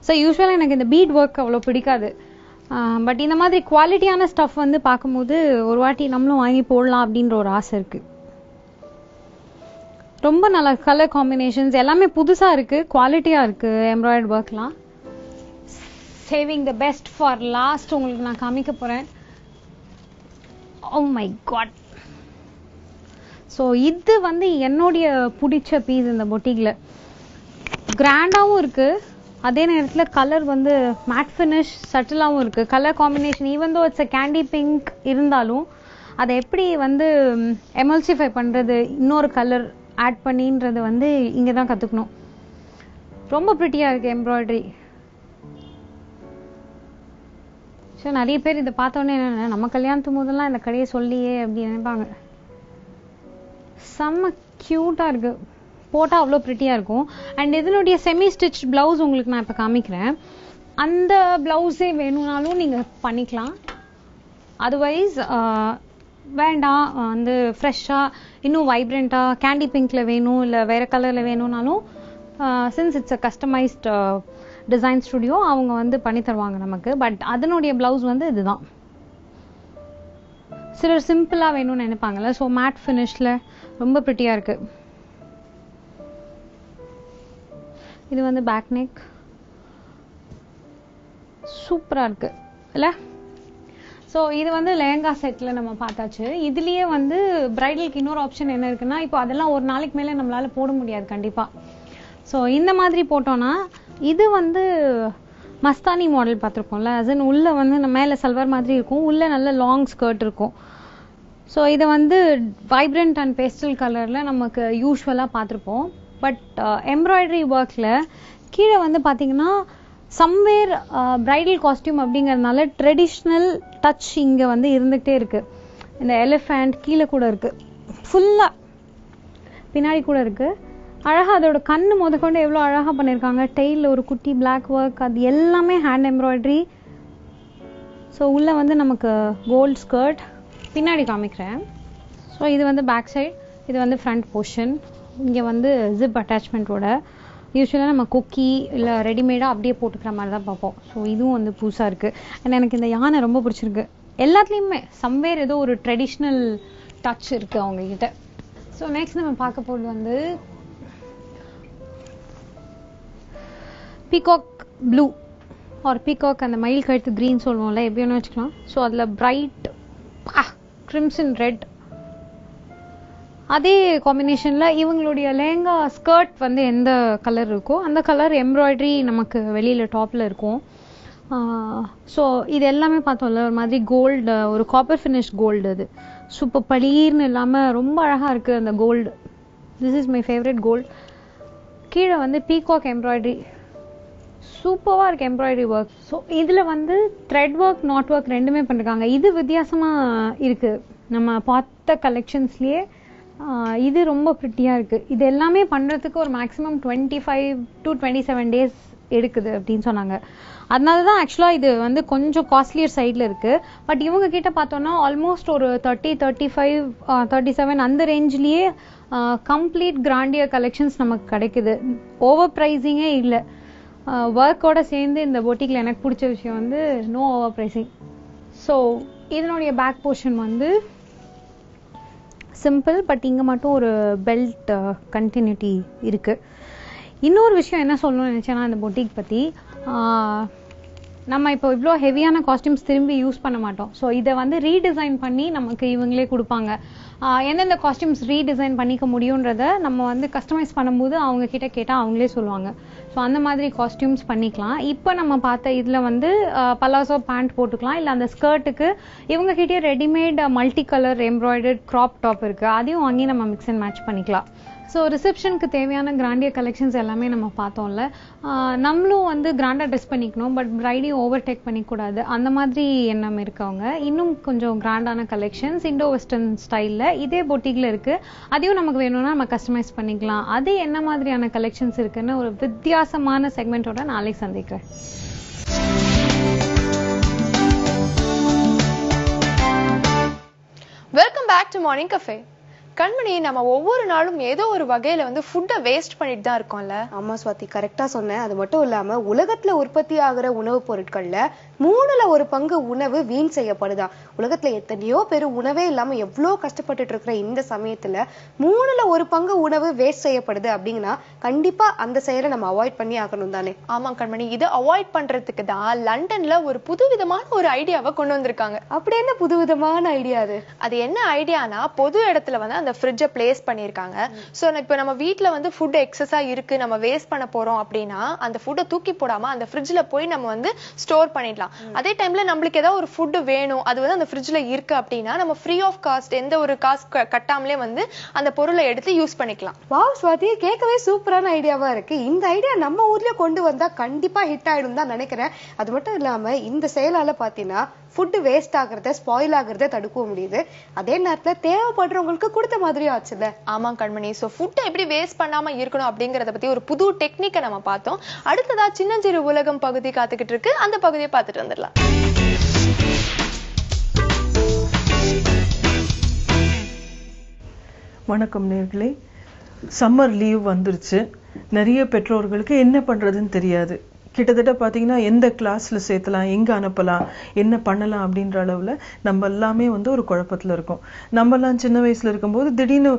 Speaker 6: ஸோ யூஸ்வலாக எனக்கு இந்த பீட் ஒர்க் அவ்வளோ பிடிக்காது. பட் இந்த மாதிரி குவாலிட்டியான ஸ்டஃப் வந்து பார்க்கும்போது ஒரு வாட்டி நம்மளும் வாங்கி போடலாம் அப்படின்ற ஒரு ஆசை இருக்கு. ரொம்ப நல்ல கலர் காம்பினேஷன்ஸ் எல்லாமே புதுசாக இருக்கு, குவாலிட்டியாக இருக்கு. எம்ப்ராய்டரி ஒர்க்லாம் saving the best for last உங்களுக்கு நான் காமிக்க போறேன். Oh my God. ஸோ இது வந்து என்னுடைய பிடிச்ச பீஸ் இந்த பொட்டிக்கில். கிராண்டாகவும் இருக்கு, அதே நேரத்தில் கலர் வந்து மேட் ஃபினிஷ் சட்டிலாகவும் இருக்கு. Colour combination even though it's a candy pink இருந்தாலும் அதை எப்படி வந்து எமல்சிஃபை பண்ணுறது, இன்னொரு கலர் ஆட் பண்ணின்றது வந்து இங்கே தான் கற்றுக்கணும். ரொம்ப ப்ரிட்டியாக இருக்கு எம்ப்ராய்டரி. ஸோ நிறைய பேர் இதை பார்த்தோன்னே என்ன, நம்ம கல்யாணத்து போதெல்லாம் இந்த கடையை சொல்லியே அப்படி நினைப்பாங்க. செம்ம க்யூட்டாக இருக்கு, போட்டால் அவ்வளோ ப்ரிட்டியாக இருக்கும். அண்ட் இதனுடைய செமி ஸ்டிச் பிளவுஸ் உங்களுக்கு நான் இப்போ காமிக்கிறேன். அந்த பிளவுஸே வேணும்னாலும் நீங்கள் பண்ணிக்கலாம். அதர்வைஸ் வேண்டாம் வந்து ஃப்ரெஷ்ஷாக இன்னும் வைப்ரண்ட்டாக கேண்டி பிங்க்ல வேணும் இல்லை வேறு கலரில் வேணும்னாலும் since it's a customised design studio அவங்க வந்து பண்ணி தருவாங்க நமக்கு. பட் அதனுடைய பிளவுஸ் வந்து இதுதான். சிலர் சிம்பிளாக வேணும்னு நினைப்பாங்கல்ல, ஸோ மேட் ஃபினிஷில் ரொம்ப ப்ரிட்டியாக இருக்கு. இது வந்து பேக் நெக் சூப்பராக இருக்கு இல்லை? ஸோ இது வந்து லெஹங்கா செட்டில் நம்ம பார்த்தாச்சு. இதுலேயே வந்து பிரைடலுக்கு இன்னொரு ஆப்ஷன் என்ன இருக்குன்னா, இப்போ அதெல்லாம் ஒரு நாளைக்கு மேலே நம்மளால போட முடியாது கண்டிப்பாக. ஸோ இந்த மாதிரி போட்டோன்னா இது வந்து மஸ்தானி மாடல் பார்த்துருப்போம்ல, அசன் உள்ளே வந்து மேலே சல்வார் மாதிரி இருக்கும், உள்ளே நல்ல லாங் ஸ்கர்ட் இருக்கும். ஸோ இதை வந்து வைப்ரண்ட் அண்ட் பேஸ்டல் கலரில் நமக்கு யூஸ்வலாக பார்த்துருப்போம். பட் எம்ப்ராய்டரி ஒர்க்கில் கீழே வந்து பார்த்தீங்கன்னா சம்வேர் பிரைடல் காஸ்டியூம் அப்படிங்கிறதுனால ட்ரெடிஷ்னல் டச் இங்கே வந்து இருந்துகிட்டே இருக்குது. இந்த எலிஃபண்ட் கீழே கூட இருக்குது, ஃபுல்லாக பின்னாடி கூட இருக்குது. அழகாக அதோட கண்ணு முதற்கொண்டு எவ்வளோ அழகாக பண்ணியிருக்காங்க. டெய்லில் ஒரு குட்டி பிளாக் ஒர்க், அது எல்லாமே ஹேண்ட் எம்ப்ராய்டரி. ஸோ உள்ளே வந்து நமக்கு கோல்ட் ஸ்கர்ட், பின்னாடி காமிக்கிறேன். ஸோ இது வந்து பேக் சைட், இது வந்து ஃப்ரண்ட் போர்ஷன். இங்கே வந்து ஜிப் அட்டாச்மெண்ட்டோட. யூஸ்வலாக நம்ம குக்கி இல்லை ரெடிமேடாக அப்படியே போட்டுக்கிற மாதிரி தான் பார்ப்போம். ஸோ இதுவும் வந்து புதுசாக இருக்குது. அண்ட் எனக்கு இந்த யானை ரொம்ப பிடிச்சிருக்கு. எல்லாத்துலேயுமே சம்வேர் ஏதோ ஒரு ட்ரெடிஷ்னல் டச் இருக்குது அவங்கக்கிட்ட. ஸோ நெக்ஸ்ட் நம்ம பார்க்க போகிறது வந்து பீகாக் ப்ளூ ஆர் பீகாக், அந்த மயில் கழுத்து க்ரீன் சொல்லுவோம்ல, எப்படி வேணும் வச்சுக்கலாம். ஸோ அதில் பிரைட் கிரிம்சன் ரெட், அதே காம்பினேஷனில் இவங்களுடைய லெஹங்கா ஸ்கர்ட் வந்து எந்த கலர் இருக்கோ அந்த கலர் எம்ப்ராய்டரி நமக்கு வெளியில் டாப்பில் இருக்கும். ஸோ இது எல்லாமே பார்த்தோம்ல ஒரு மாதிரி கோல்டு, ஒரு காப்பர் ஃபினிஷ் கோல்டு. அது சூப்பர் பளீர்னு இல்லாமல் ரொம்ப அழகாக இருக்குது அந்த gold. This is my favourite gold. கீழே வந்து பீகாக் எம்ப்ராய்டரி, சூப்பராக இருக்குது எம்ப்ராய்டரி ஒர்க். ஸோ இதில் வந்து த்ரெட் ஒர்க் நாட் ஒர்க் ரெண்டுமே பண்ணிருக்காங்க. இது வித்தியாசமாக இருக்குது நம்ம பார்த்த கலெக்ஷன்ஸ்லேயே. இது ரொம்ப ப்ரிட்டியாக இருக்குது. இது எல்லாமே பண்ணுறதுக்கு ஒரு மேக்ஸிமம் 25 to 27 days எடுக்குது அப்படின்னு சொன்னாங்க. அதனால தான் ஆக்சுவலாக இது வந்து கொஞ்சம் காஸ்ட்லியர் சைடில் இருக்குது. பட் இவங்க கிட்ட பார்த்தோன்னா ஆல்மோஸ்ட் ஒரு 30, 35, 37 அந்த ரேஞ்ச்லேயே கம்ப்ளீட் கிராண்டியர் கலெக்ஷன்ஸ் நமக்கு கிடைக்குது. ஓவர் ப்ரைஸிங்கே இல்லை. ஒர்க்கோட சேர்ந்து இந்த பொட்டிக்கில் எனக்கு பிடிச்ச விஷயம் வந்து நோ ஓவர் ப்ரைஸிங். ஸோ இதனுடைய பேக் போர்ஷன் வந்து சிம்பிள், பட் இங்கே மட்டும் ஒரு பெல்ட் கண்டினியூட்டி இருக்குது. இன்னொரு விஷயம் என்ன சொல்லணும்னு நினச்சேன்னா இந்த பொட்டிக் பற்றி, நம்ம இப்போ இவ்வளோ ஹெவியான காஸ்டியூம்ஸ் திரும்பி யூஸ் பண்ண மாட்டோம். ஸோ இதை வந்து ரீடிசைன் பண்ணி நமக்கு இவங்களே கொடுப்பாங்க. எந்தெந்த காஸ்டியூம்ஸ் ரீடிசைன் பண்ணிக்க முடியுன்றதை நம்ம வந்து கஸ்டமைஸ் பண்ணும்போது அவங்க கிட்ட கேட்டால் அவங்களே சொல்லுவாங்க. ஸோ அந்த மாதிரி காஸ்டியூம்ஸ் பண்ணிக்கலாம். இப்போ நம்ம பார்த்த இதில் வந்து பலாசோ பேண்ட் போட்டுக்கலாம். இல்லை அந்த ஸ்கர்ட்டுக்கு இவங்ககிட்டயே readymade multi colour embroidered crop top இருக்குது, அதையும் வாங்கி நம்ம மிக்ஸ் அண்ட் மேட்ச் பண்ணிக்கலாம். ஸோ ரிசப்ஷனுக்கு தேவையான கிராண்டியர் கலெக்ஷன்ஸ் எல்லாமே நம்ம பார்த்தோம்ல. நம்மளும் வந்து கிராண்டாக ட்ரெஸ் பண்ணிக்கணும், பட் பிரைடையும் ஓவர் டேக் பண்ணிக்கூடாது, அந்த மாதிரி எண்ணம் இருக்கவங்க இன்னும் கொஞ்சம் கிராண்டான கலெக்ஷன்ஸ் இண்டோ வெஸ்டர்ன் ஸ்டைலில் இதே பொட்டிக்கில் இருக்குது. அதையும் நமக்கு வேணும்னா நம்ம கஸ்டமைஸ் பண்ணிக்கலாம். அது என்ன மாதிரியான கலெக்ஷன்ஸ் இருக்குன்னு ஒரு வித்தியாசமான செக்மெண்ட்டோட நாளைக்கு சந்திக்கிறேன்.
Speaker 1: Welcome back to morning cafe. கண்மணி, நம்ம ஒவ்வொரு நாளும் ஏதோ ஒரு வகையில வந்து ஃபுட்டை வேஸ்ட் பண்ணிட்டு தான் இருக்கோம்ல.
Speaker 2: ஆமா ஸ்வாதி, கரெக்டா சொன்னேன். அது மட்டும் இல்லாம உலகத்துல உற்பத்தி ஆகிற உணவுப் பொருட்கள்ல 3ல் 1 பங்கு உணவு வீண் செய்யப்படுதா. உலகத்துல எத்தனையோ பேர் உணவே இல்லாம எவ்வளவு கஷ்டப்பட்டுட்டு இருக்கிற இந்த சமயத்துல 3ல் 1 பங்கு உணவு வேஸ்ட் செய்யப்படுது அப்படின்னா கண்டிப்பா அந்த செயலை நம்ம அவாய்ட் பண்ணி ஆகணும் தானே.
Speaker 1: ஆமா கண்மணி, இதை அவாய்ட் பண்றதுக்கு தான் லண்டன்ல ஒரு புதுவிதமான ஒரு ஐடியாவை கொண்டு வந்திருக்காங்க.
Speaker 2: அப்படி என்ன புதுவிதமான ஐடியா அது?
Speaker 1: அது என்ன ஐடியானா, பொது இடத்துல வந்து அந்த ஃப்ரிட்ஜை பிளேஸ் பண்ணிருக்காங்க. சோ இப்போ நம்ம வீட்ல வந்து ஃபுட் எக்ஸஸா இருக்கு, நம்ம வேஸ்ட் பண்ண போறோம் அப்படின்னா அந்த ஃபுட்டை தூக்கி போடாம அந்த ஃப்ரிட்ஜ்ல போய் நம்ம வந்து ஸ்டோர் பண்ணிடலாம். அதே டைம்ல நம்மளுக்கு ஏதாவது ஒரு ஃபுட் வேணும், அது வந்து அந்த ஃப்ரிட்ஜ்ல இருக்கு அப்படின்னா நம்ம ஃப்ரீ ஆஃப் காஸ்ட், எந்த ஒரு காசு கட்டாமலே வந்து அந்த பொருளை எடுத்து யூஸ் பண்ணிக்கலாம்.
Speaker 2: வாவ் ஸ்வாதி, கேட்கவே சூப்பரான ஐடியாவா இருக்கு. இந்த ஐடியா நம்ம ஊர்லயே கொண்டு வந்தா கண்டிப்பா ஹிட் ஆயிடும் தான் நினைக்கிறேன். அது மட்டும் இல்லாம இந்த செயலால பாத்தீங்கன்னா ஃபுட் வேஸ்ட் ஆகுறத, ஸ்பாயில் ஆகுறத தடுக்க முடியுது. அதே நேரத்துல தேவைப்படுறவங்களுக்கு கொடுத்த மாதிரியும் ஆச்சுல்ல.
Speaker 1: ஆமா கண்மணி, சோ ஃபுட்டை எப்படி வேஸ்ட் பண்ணாம இருக்கணும் அப்படிங்கறத பத்தி ஒரு புது டெக்னிக்கை நம்ம பார்த்தோம். அடுத்ததா சின்னஞ்சிறு உலகம் பகுதி காத்துக்கிட்டு இருக்கு, அந்த பகுதியை பார்த்துட்டு வந்துடலாம்.
Speaker 7: வணக்கம் நேர்களே. சம்மர் லீவ் வந்துருச்சு. நிறைய பெற்றோர்களுக்கு என்ன பண்றதுன்னு தெரியாது. கிட்டத்தட்ட பார்த்தீங்கன்னா எந்த கிளாஸில் சேர்த்தலாம், எங்கே அனுப்பலாம், என்ன பண்ணலாம் அப்படின்ற அளவில் நம்ம எல்லாமே வந்து ஒரு குழப்பத்தில் இருக்கோம். நம்மலாம் சின்ன வயசில் இருக்கும்போது திடீர்னு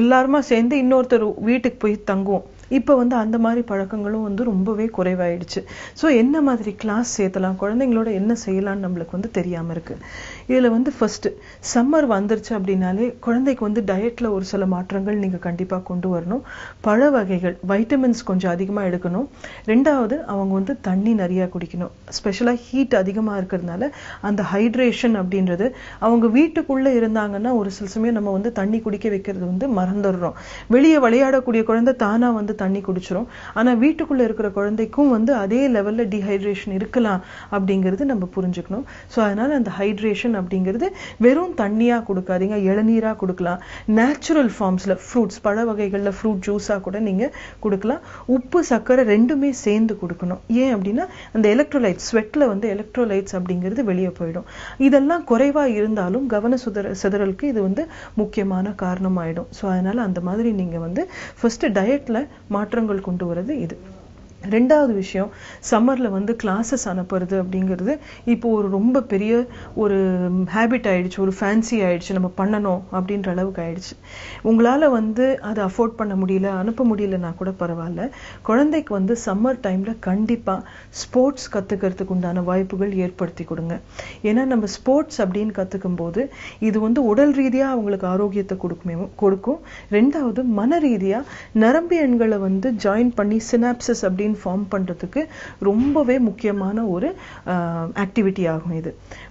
Speaker 7: எல்லாருமா சேர்ந்து இன்னொருத்தர் வீட்டுக்கு போய் தங்குவோம். இப்போ வந்து அந்த மாதிரி பழக்கங்களும் வந்து ரொம்பவே குறைவாயிடுச்சு. ஸோ என்ன மாதிரி கிளாஸ் சேர்த்தலாம், குழந்தைங்களோட என்ன செய்யலாம்னு நம்மளுக்கு வந்து தெரியாமல் இருக்குது. இதில் வந்து ஃபர்ஸ்ட்டு சம்மர் வந்துருச்சு அப்படின்னாலே குழந்தைக்கு வந்து டயட்டில் ஒரு சில மாற்றங்கள் நீங்கள் கண்டிப்பாக கொண்டு வரணும். பழ வகைகள், வைட்டமின்ஸ் கொஞ்சம் அதிகமாக எடுக்கணும். ரெண்டாவது அவங்க வந்து தண்ணி நிறையா குடிக்கணும். ஸ்பெஷலாக ஹீட் அதிகமாக இருக்கிறதுனால அந்த ஹைட்ரேஷன் அப்படின்றது, அவங்க வீட்டுக்குள்ளே இருந்தாங்கன்னா ஒரு சில சமயம் நம்ம வந்து தண்ணி குடிக்க வைக்கிறது வந்து மறந்துடுறோம். வெளியே விளையாடக்கூடிய குழந்தை தானாக வந்து தண்ணி குடிச்சிரும். ஆனா வீட்டுக்குள்ள இருக்கிற குழந்தைக்கும் வந்து அதே லெவல்ல டீஹைட்ரேஷன் இருக்கலாம் அப்படிங்கிறது நம்ம புரிஞ்சுக்கணும். ஸோ அதனால அந்த ஹைட்ரேஷன் அப்படிங்கிறது வெறும் தண்ணியா கொடுக்காதீங்க, இளநீரா கொடுக்கலாம். நேச்சுரல் ஃபார்ம்ஸ்ல ஃப்ரூட்ஸ், பழ வகைகள்ல ஃப்ரூட் ஜூஸா கூட நீங்க கொடுக்கலாம். உப்பு சர்க்கரை ரெண்டுமே சேர்ந்து கொடுக்கணும். ஏன் அப்படின்னா அந்த எலக்ட்ரோலைட்ஸ், ஸ்வெட்ல வந்து எலக்ட்ரோலைட்ஸ் அப்படிங்கிறது வெளியே போயிடும். இதெல்லாம் குறைவா இருந்தாலும் கவன சிதறலுக்கு இது வந்து முக்கியமான காரணம் ஆயிடும். ஸோ அதனால அந்த மாதிரி நீங்க வந்து ஃபர்ஸ்ட் டயட்ல மாற்றங்கள் கொண்டு வரது இது. ரெண்டாவது விஷயம், சம்மர்ல வந்து கிளாஸஸ் அனுப்புறது அப்படிங்கிறது இப்போ ஒரு ரொம்ப பெரிய ஒரு ஹேபிட் ஆயிடுச்சு, ஒரு ஃபேன்சி ஆயிடுச்சு, நம்ம பண்ணணும் அப்படின்ற அளவுக்கு ஆயிடுச்சு. உங்களால வந்து அதை அஃபோர்ட் பண்ண முடியல, அனுப்ப முடியலன்னா கூட பரவாயில்ல. குழந்தைக்கு வந்து சம்மர் டைம்ல கண்டிப்பா ஸ்போர்ட்ஸ் கத்துக்கிறதுக்கு உண்டான வாய்ப்புகள் ஏற்படுத்தி கொடுங்க. ஏன்னா நம்ம ஸ்போர்ட்ஸ் அப்படின்னு கத்துக்கும் போது இது வந்து உடல் ரீதியா அவங்களுக்கு ஆரோக்கியத்தை கொடுக்கும். ரெண்டாவது மன ரீதியா நரம்பு எண்களை வந்து ஜாயின் பண்ணி சினாப்சஸ் அப்படின்னு பிரெயின் ஃபார்ம் பண்றதுக்கு ரொம்பவே முக்கியமான ஒரு ஆக்டிவிட்டி ஆகும் இது.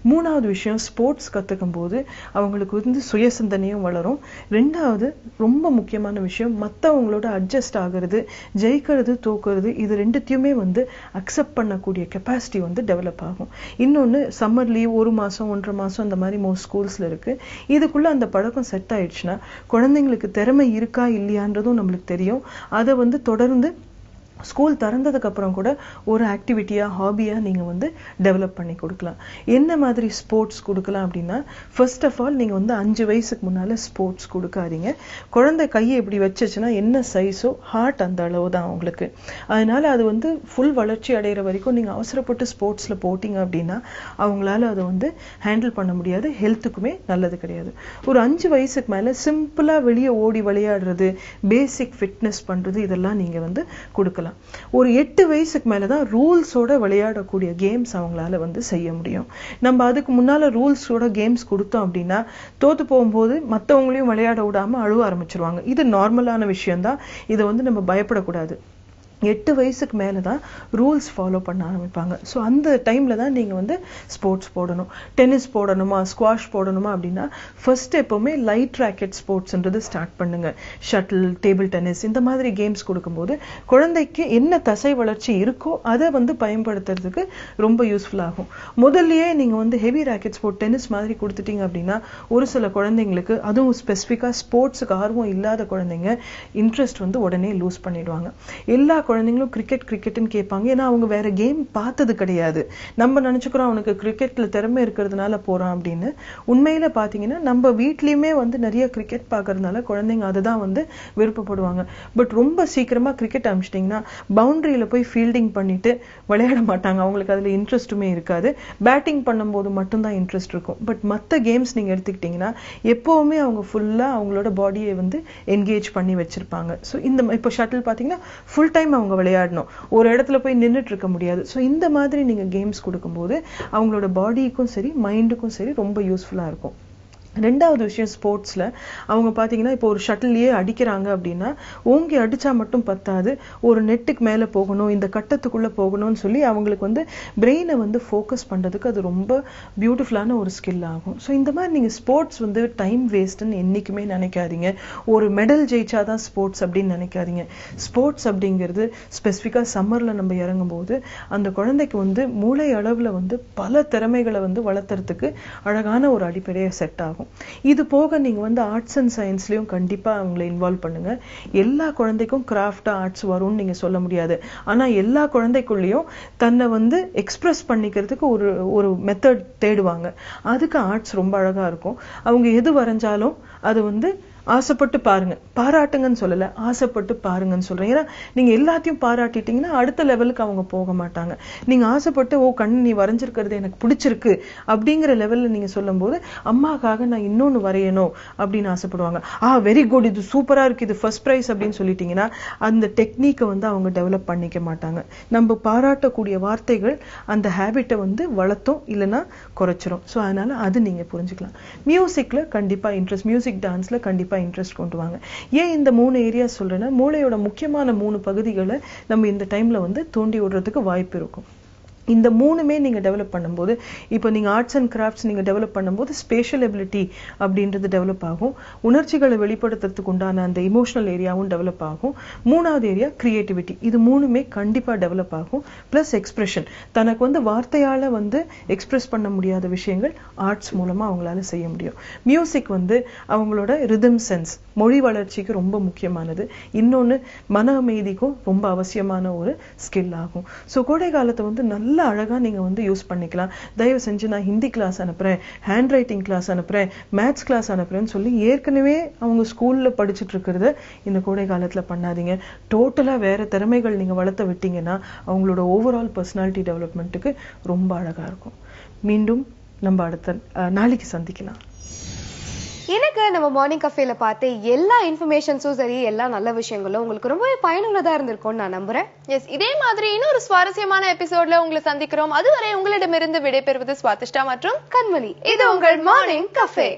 Speaker 7: மூணாவது விஷயம், ஸ்போர்ட்ஸ் கத்துக்கும் போது அவங்களுக்கு வந்து சுய சிந்தனையும் வளரும். ரெண்டாவது ரொம்ப முக்கியமான விஷயம், மற்றவங்களோட அட்ஜஸ்ட் ஆகிறது, ஜெயிக்கிறது தோக்குறது, இது ரெண்டுத்தையுமே வந்து அக்செப்ட் பண்ணக்கூடிய கெப்பாசிட்டி வந்து டெவலப் ஆகும். இன்னொன்னு, சம்மர் லீவ் 1 மாசம் 1.5 மாசம் அந்த மாதிரி மோஸ்ட் ஸ்கூல்ஸ்ல இருக்கு. இதுக்குள்ள அந்த பழக்கம் செட் ஆயிடுச்சுன்னா குழந்தைங்களுக்கு திறமை இருக்கா இல்லையான்றதும் நம்மளுக்கு தெரியும். அதை வந்து தொடர்ந்து ஸ்கூல் திறந்ததுக்கு அப்புறம் கூட ஒரு ஆக்டிவிட்டியா ஹாபியா நீங்க வந்து டெவலப் பண்ணி கொடுக்கலாம். என்ன மாதிரி ஸ்போர்ட்ஸ் கொடுக்கலாம் அப்படின்னா, ஃபர்ஸ்ட் ஆஃப் ஆல் நீங்க வந்து 5 வயசுக்கு முன்னால ஸ்போர்ட்ஸ் கொடுக்காதீங்க. குழந்தை கையை இப்படி வச்சுச்சுன்னா என்ன சைஸோ ஹார்ட் அந்த அளவு தான் அவங்களுக்கு. அதனால அது வந்து ஃபுல் வளர்ச்சி அடைகிற வரைக்கும் நீங்க அவசரப்பட்டு ஸ்போர்ட்ஸ்ல போட்டீங்க அப்படின்னா அவங்களால அதை வந்து ஹேண்டில் பண்ண முடியாது, ஹெல்த்துக்குமே நல்லது கிடையாது. ஒரு 5 வயசுக்கு மேல சிம்பிளா வெளியே ஓடி விளையாடுறது, பேசிக் ஃபிட்னஸ் பண்றது, இதெல்லாம் நீங்க வந்து கொடுக்கலாம். ஒரு 8 வயசுக்கு மேலதான் ரூல்ஸோட விளையாடக்கூடிய கேம்ஸ் அவங்களால வந்து செய்ய முடியும். நம்ம அதுக்கு முன்னால ரூல்ஸோட கேம்ஸ் கொடுத்தோம் அப்படின்னா தோத்து போகும்போது மற்றவங்களையும் விளையாட விடாம அழுவ ஆரம்பிச்சிருவாங்க. இது நார்மலான விஷயம்தான், இதை வந்து நம்ம பயப்படக்கூடாது. 8 வயசுக்கு மேலதான் ரூல்ஸ் ஃபாலோ பண்ண ஆரம்பிப்பாங்க. ஸோ அந்த டைம்ல தான் நீங்க வந்து ஸ்போர்ட்ஸ் போடணும். டென்னிஸ் போடணுமா, ஸ்குவாஷ் போடணுமா அப்படின்னா ஃபர்ஸ்ட் எப்பவுமே லைட் ராக்கெட் ஸ்போர்ட்ஸ்ன்றது ஸ்டார்ட் பண்ணுங்க. ஷட்டில், டேபிள் டென்னிஸ், இந்த மாதிரி கேம்ஸ் கொடுக்கும்போது குழந்தைக்கு என்ன தசை வளர்ச்சி இருக்கோ அதை வந்து பயன்படுத்துறதுக்கு ரொம்ப யூஸ்ஃபுல் ஆகும். முதல்லயே நீங்க வந்து ஹெவி ராக்கெட் ஸ்போர்ட் டென்னிஸ் மாதிரி கொடுத்துட்டீங்க அப்படின்னா ஒரு சில குழந்தைங்களுக்கு, அதுவும் ஸ்பெசிஃபிக்கா ஸ்போர்ட்ஸுக்கு ஆர்வம் இல்லாத குழந்தைங்க, இன்ட்ரெஸ்ட் வந்து உடனே லூஸ் பண்ணிடுவாங்க. எல்லா குழந்தைங்களும் கிரிக்கெட்னு கேட்பாங்க. ஏன்னா அவங்க வேற கேம் பார்த்தது கிடையாது. நம்ம நினைச்சுக்கிறோம் அவனுக்கு கிரிக்கெட்ல திறமை இருக்கிறதுனால போறான் அப்படின்னு. உண்மையில பாத்தீங்கன்னா நம்ம வீட்லயுமே வந்து நிறைய கிரிக்கெட் பாக்குறதுனால குழந்தைங்க அதை தான் வந்து விருப்பப்படுவாங்க. பட் ரொம்ப சீக்கிரமா கிரிக்கெட் அனுப்பிச்சிட்டிங்கன்னா பவுண்டரியில போய் ஃபீல்டிங் பண்ணிட்டு விளையாட மாட்டாங்க. அவங்களுக்கு அதுல இன்ட்ரெஸ்ட்டுமே இருக்காது. பேட்டிங் பண்ணும்போது மட்டும்தான் இன்ட்ரெஸ்ட் இருக்கும். பட் மற்ற கேம்ஸ் நீங்க எடுத்துக்கிட்டீங்கன்னா எப்பவுமே அவங்க ஃபுல்லா அவங்களோட பாடியை வந்து என்கேஜ் பண்ணி வச்சிருப்பாங்க. ஸோ இந்த இப்போ ஷட்டில் பாத்தீங்கன்னா ஃபுல் டைம் அவங்க விளையாடணும், ஒரு இடத்துல போய் நின்றுட்டு இருக்க முடியாது. ஸோ இந்த மாதிரி நீங்க கேம்ஸ் கொடுக்கும்போது அவங்களோட பாடிக்கும் சரி மைண்டுக்கும் சரி ரொம்ப யூஸ்ஃபுல்லா இருக்கும். ரெண்டாவது விஷயம், ஸ்போர்ட்ஸ்ல அவங்க பாத்தீங்கன்னா இப்போ ஒரு ஷட்டிலேயே அடிக்கிறாங்க அப்படின்னா ஓங்கி அடிச்சா மட்டும் பத்தாது, ஒரு நெட்டுக்கு மேல போகணும், இந்த கட்டத்துக்குள்ள போகணும்னு சொல்லி அவங்களுக்கு வந்து பிரெயினை வந்து ஃபோக்கஸ் பண்றதுக்கு அது ரொம்ப பியூட்டிஃபுல்லான ஒரு ஸ்கில் ஆகும். ஸோ இந்த மாதிரி நீங்க ஸ்போர்ட்ஸ் வந்து டைம் வேஸ்ட்ன்னு என்னைக்குமே நினைக்காதீங்க. ஒரு மெடல் ஜெயிச்சாதான் ஸ்போர்ட்ஸ் அப்படின்னு நினைக்காதீங்க. ஸ்போர்ட்ஸ் அப்படிங்கிறது ஸ்பெசிஃபிக்கா சம்மர்ல நம்ம இறங்கும் போது அந்த குழந்தைக்கு வந்து மூளை அளவுல வந்து பல திறமைகளை வந்து வளர்த்துறதுக்கு அழகான ஒரு அடிப்படையை செட் ஆகும். இது போக நீங்க வந்து ஆர்ட்ஸ் அண்ட் சயின்ஸ்லயும் கண்டிப்பா அவங்களை இன்வால்வ் பண்ணுங்க. எல்லா குழந்தைக்கும் கிராஃப்ட் ஆர்ட்ஸ் வரும்னு நீங்க சொல்ல முடியாது. ஆனா எல்லா குழந்தைக்குள்ளேயும் தன்னை வந்து எக்ஸ்பிரஸ் பண்ணிக்கிறதுக்கு ஒரு மெத்தட் தேடுவாங்க. அதுக்கு ஆர்ட்ஸ் ரொம்ப அழகா இருக்கும். அவங்க எது வரைஞ்சாலும் அது வந்து ஆசைப்பட்டு பாருங்க, பாராட்டுங்கன்னு சொல்லல, ஆசைப்பட்டு பாருங்கன்னு சொல்றேன். ஏன்னா நீங்க எல்லாத்தையும் பாராட்டிட்டீங்கன்னா அடுத்த லெவலுக்கு அவங்க போக மாட்டாங்க. நீங்க ஆசைப்பட்டு ஓ கண்ணு நீ வரைஞ்சிருக்கிறது எனக்கு பிடிச்சிருக்கு அப்படிங்கிற லெவல்ல நீங்க சொல்லும் போது அம்மாக்காக நான் இன்னொன்னு வரையணும் அப்படின்னு ஆசைப்படுவாங்க. வெரி குட், இது சூப்பரா இருக்கு, இது ஃபர்ஸ்ட் பிரைஸ் அப்படின்னு சொல்லிட்டீங்கன்னா அந்த டெக்னிக்கை வந்து அவங்க டெவலப் பண்ணிக்க மாட்டாங்க. நம்ம பாராட்டக்கூடிய வார்த்தைகள் அந்த ஹேபிட்டை வந்து வளர்த்தோம் இல்லைன்னா குறைச்சிரும். ஸோ அதனால அது நீங்க புரிஞ்சுக்கலாம். மியூசிக்ல கண்டிப்பா இன்ட்ரெஸ்ட், மியூசிக் டான்ஸ்ல கண்டிப்பா இன்ட்ரெஸ்ட் கொண்டு வாங்க. ஏன் இந்த 3 ஏரியா சொல்றேன்னா மூளையோட முக்கியமான 3 பகுதிகளை நம்ம இந்த டைம்ல வந்து தூண்டி விடுறதுக்கு வாய்ப்பு இருக்கும். இந்த 3மே நீங்க டெவலப் பண்ணும்போது, இப்போ நீங்க ஆர்ட்ஸ் அண்ட் கிராஃப்ட்ஸ் நீங்க டெவலப் பண்ணும்போது ஸ்பேஷியல் எபிலிட்டி அப்படின்றது டெவலப் ஆகும். உணர்ச்சிகளை வெளிப்படுத்துறதுக்கு உண்டான அந்த இமோஷனல் ஏரியாவும் டெவலப் ஆகும். 3வது ஏரியா கிரியேட்டிவிட்டி. இது 3மே கண்டிப்பா டெவலப் ஆகும். பிளஸ் எக்ஸ்பிரஷன், தனக்கு வந்து வார்த்தையால வந்து எக்ஸ்பிரஸ் பண்ண முடியாத விஷயங்கள் ஆர்ட்ஸ் மூலமா அவங்களால செய்ய முடியும். மியூசிக் வந்து அவங்களோட ரிதம் சென்ஸ், மொழி வளர்ச்சிக்கு ரொம்ப முக்கியமானது. இன்னொன்னு மன அமைதிக்கும் ரொம்ப அவசியமான ஒரு ஸ்கில் ஆகும். ஸோ கோடை காலத்தை வந்து நல்ல அழகா நீங்க வந்து யூஸ் பண்ணிக்கலாம். தயவு செஞ்சு நான் ஹிந்தி கிளாஸ் அனுப்புறேன், ஹேண்ட் ரைட்டிங் கிளாஸ் அனுப்புறேன், மேத்ஸ் கிளாஸ் அனுப்புறேன்னு சொல்லி ஏற்கனவே அவங்க ஸ்கூல்ல படிச்சுட்டு இருக்கிறத இந்த கோடை காலத்துல பண்ணாதீங்க. டோட்டலா வேற திறமைகள் நீங்க வளர்த்த விட்டீங்கன்னா அவங்களோட ஓவரால் பர்சனாலிட்டி டெவலப்மெண்ட்டுக்கு ரொம்ப அழகா இருக்கும். மீண்டும் நம்ம அடுத்த நாளைக்கு சந்திக்கலாம்.
Speaker 2: எனக்கு நம்ம மார்னிங் கஃபேல பார்த்து எல்லா இன்ஃபர்மேஷன்ஸும் சரி, எல்லா நல்ல விஷயங்களும் உங்களுக்கு ரொம்பவே பயனுள்ளதா இருந்திருக்கும்னு நான் நம்புறேன்.
Speaker 1: எஸ், இதே மாதிரி இன்னொரு சுவாரஸ்யமான எபிசோட்ல உங்களை சந்திக்கிறோம். அதுவரை உங்களிடமிருந்து விடைபெறுவது ஸ்வாதிஷ்டா மற்றும்
Speaker 2: கண்மணி.
Speaker 1: இது உங்கள் மார்னிங் கஃபே.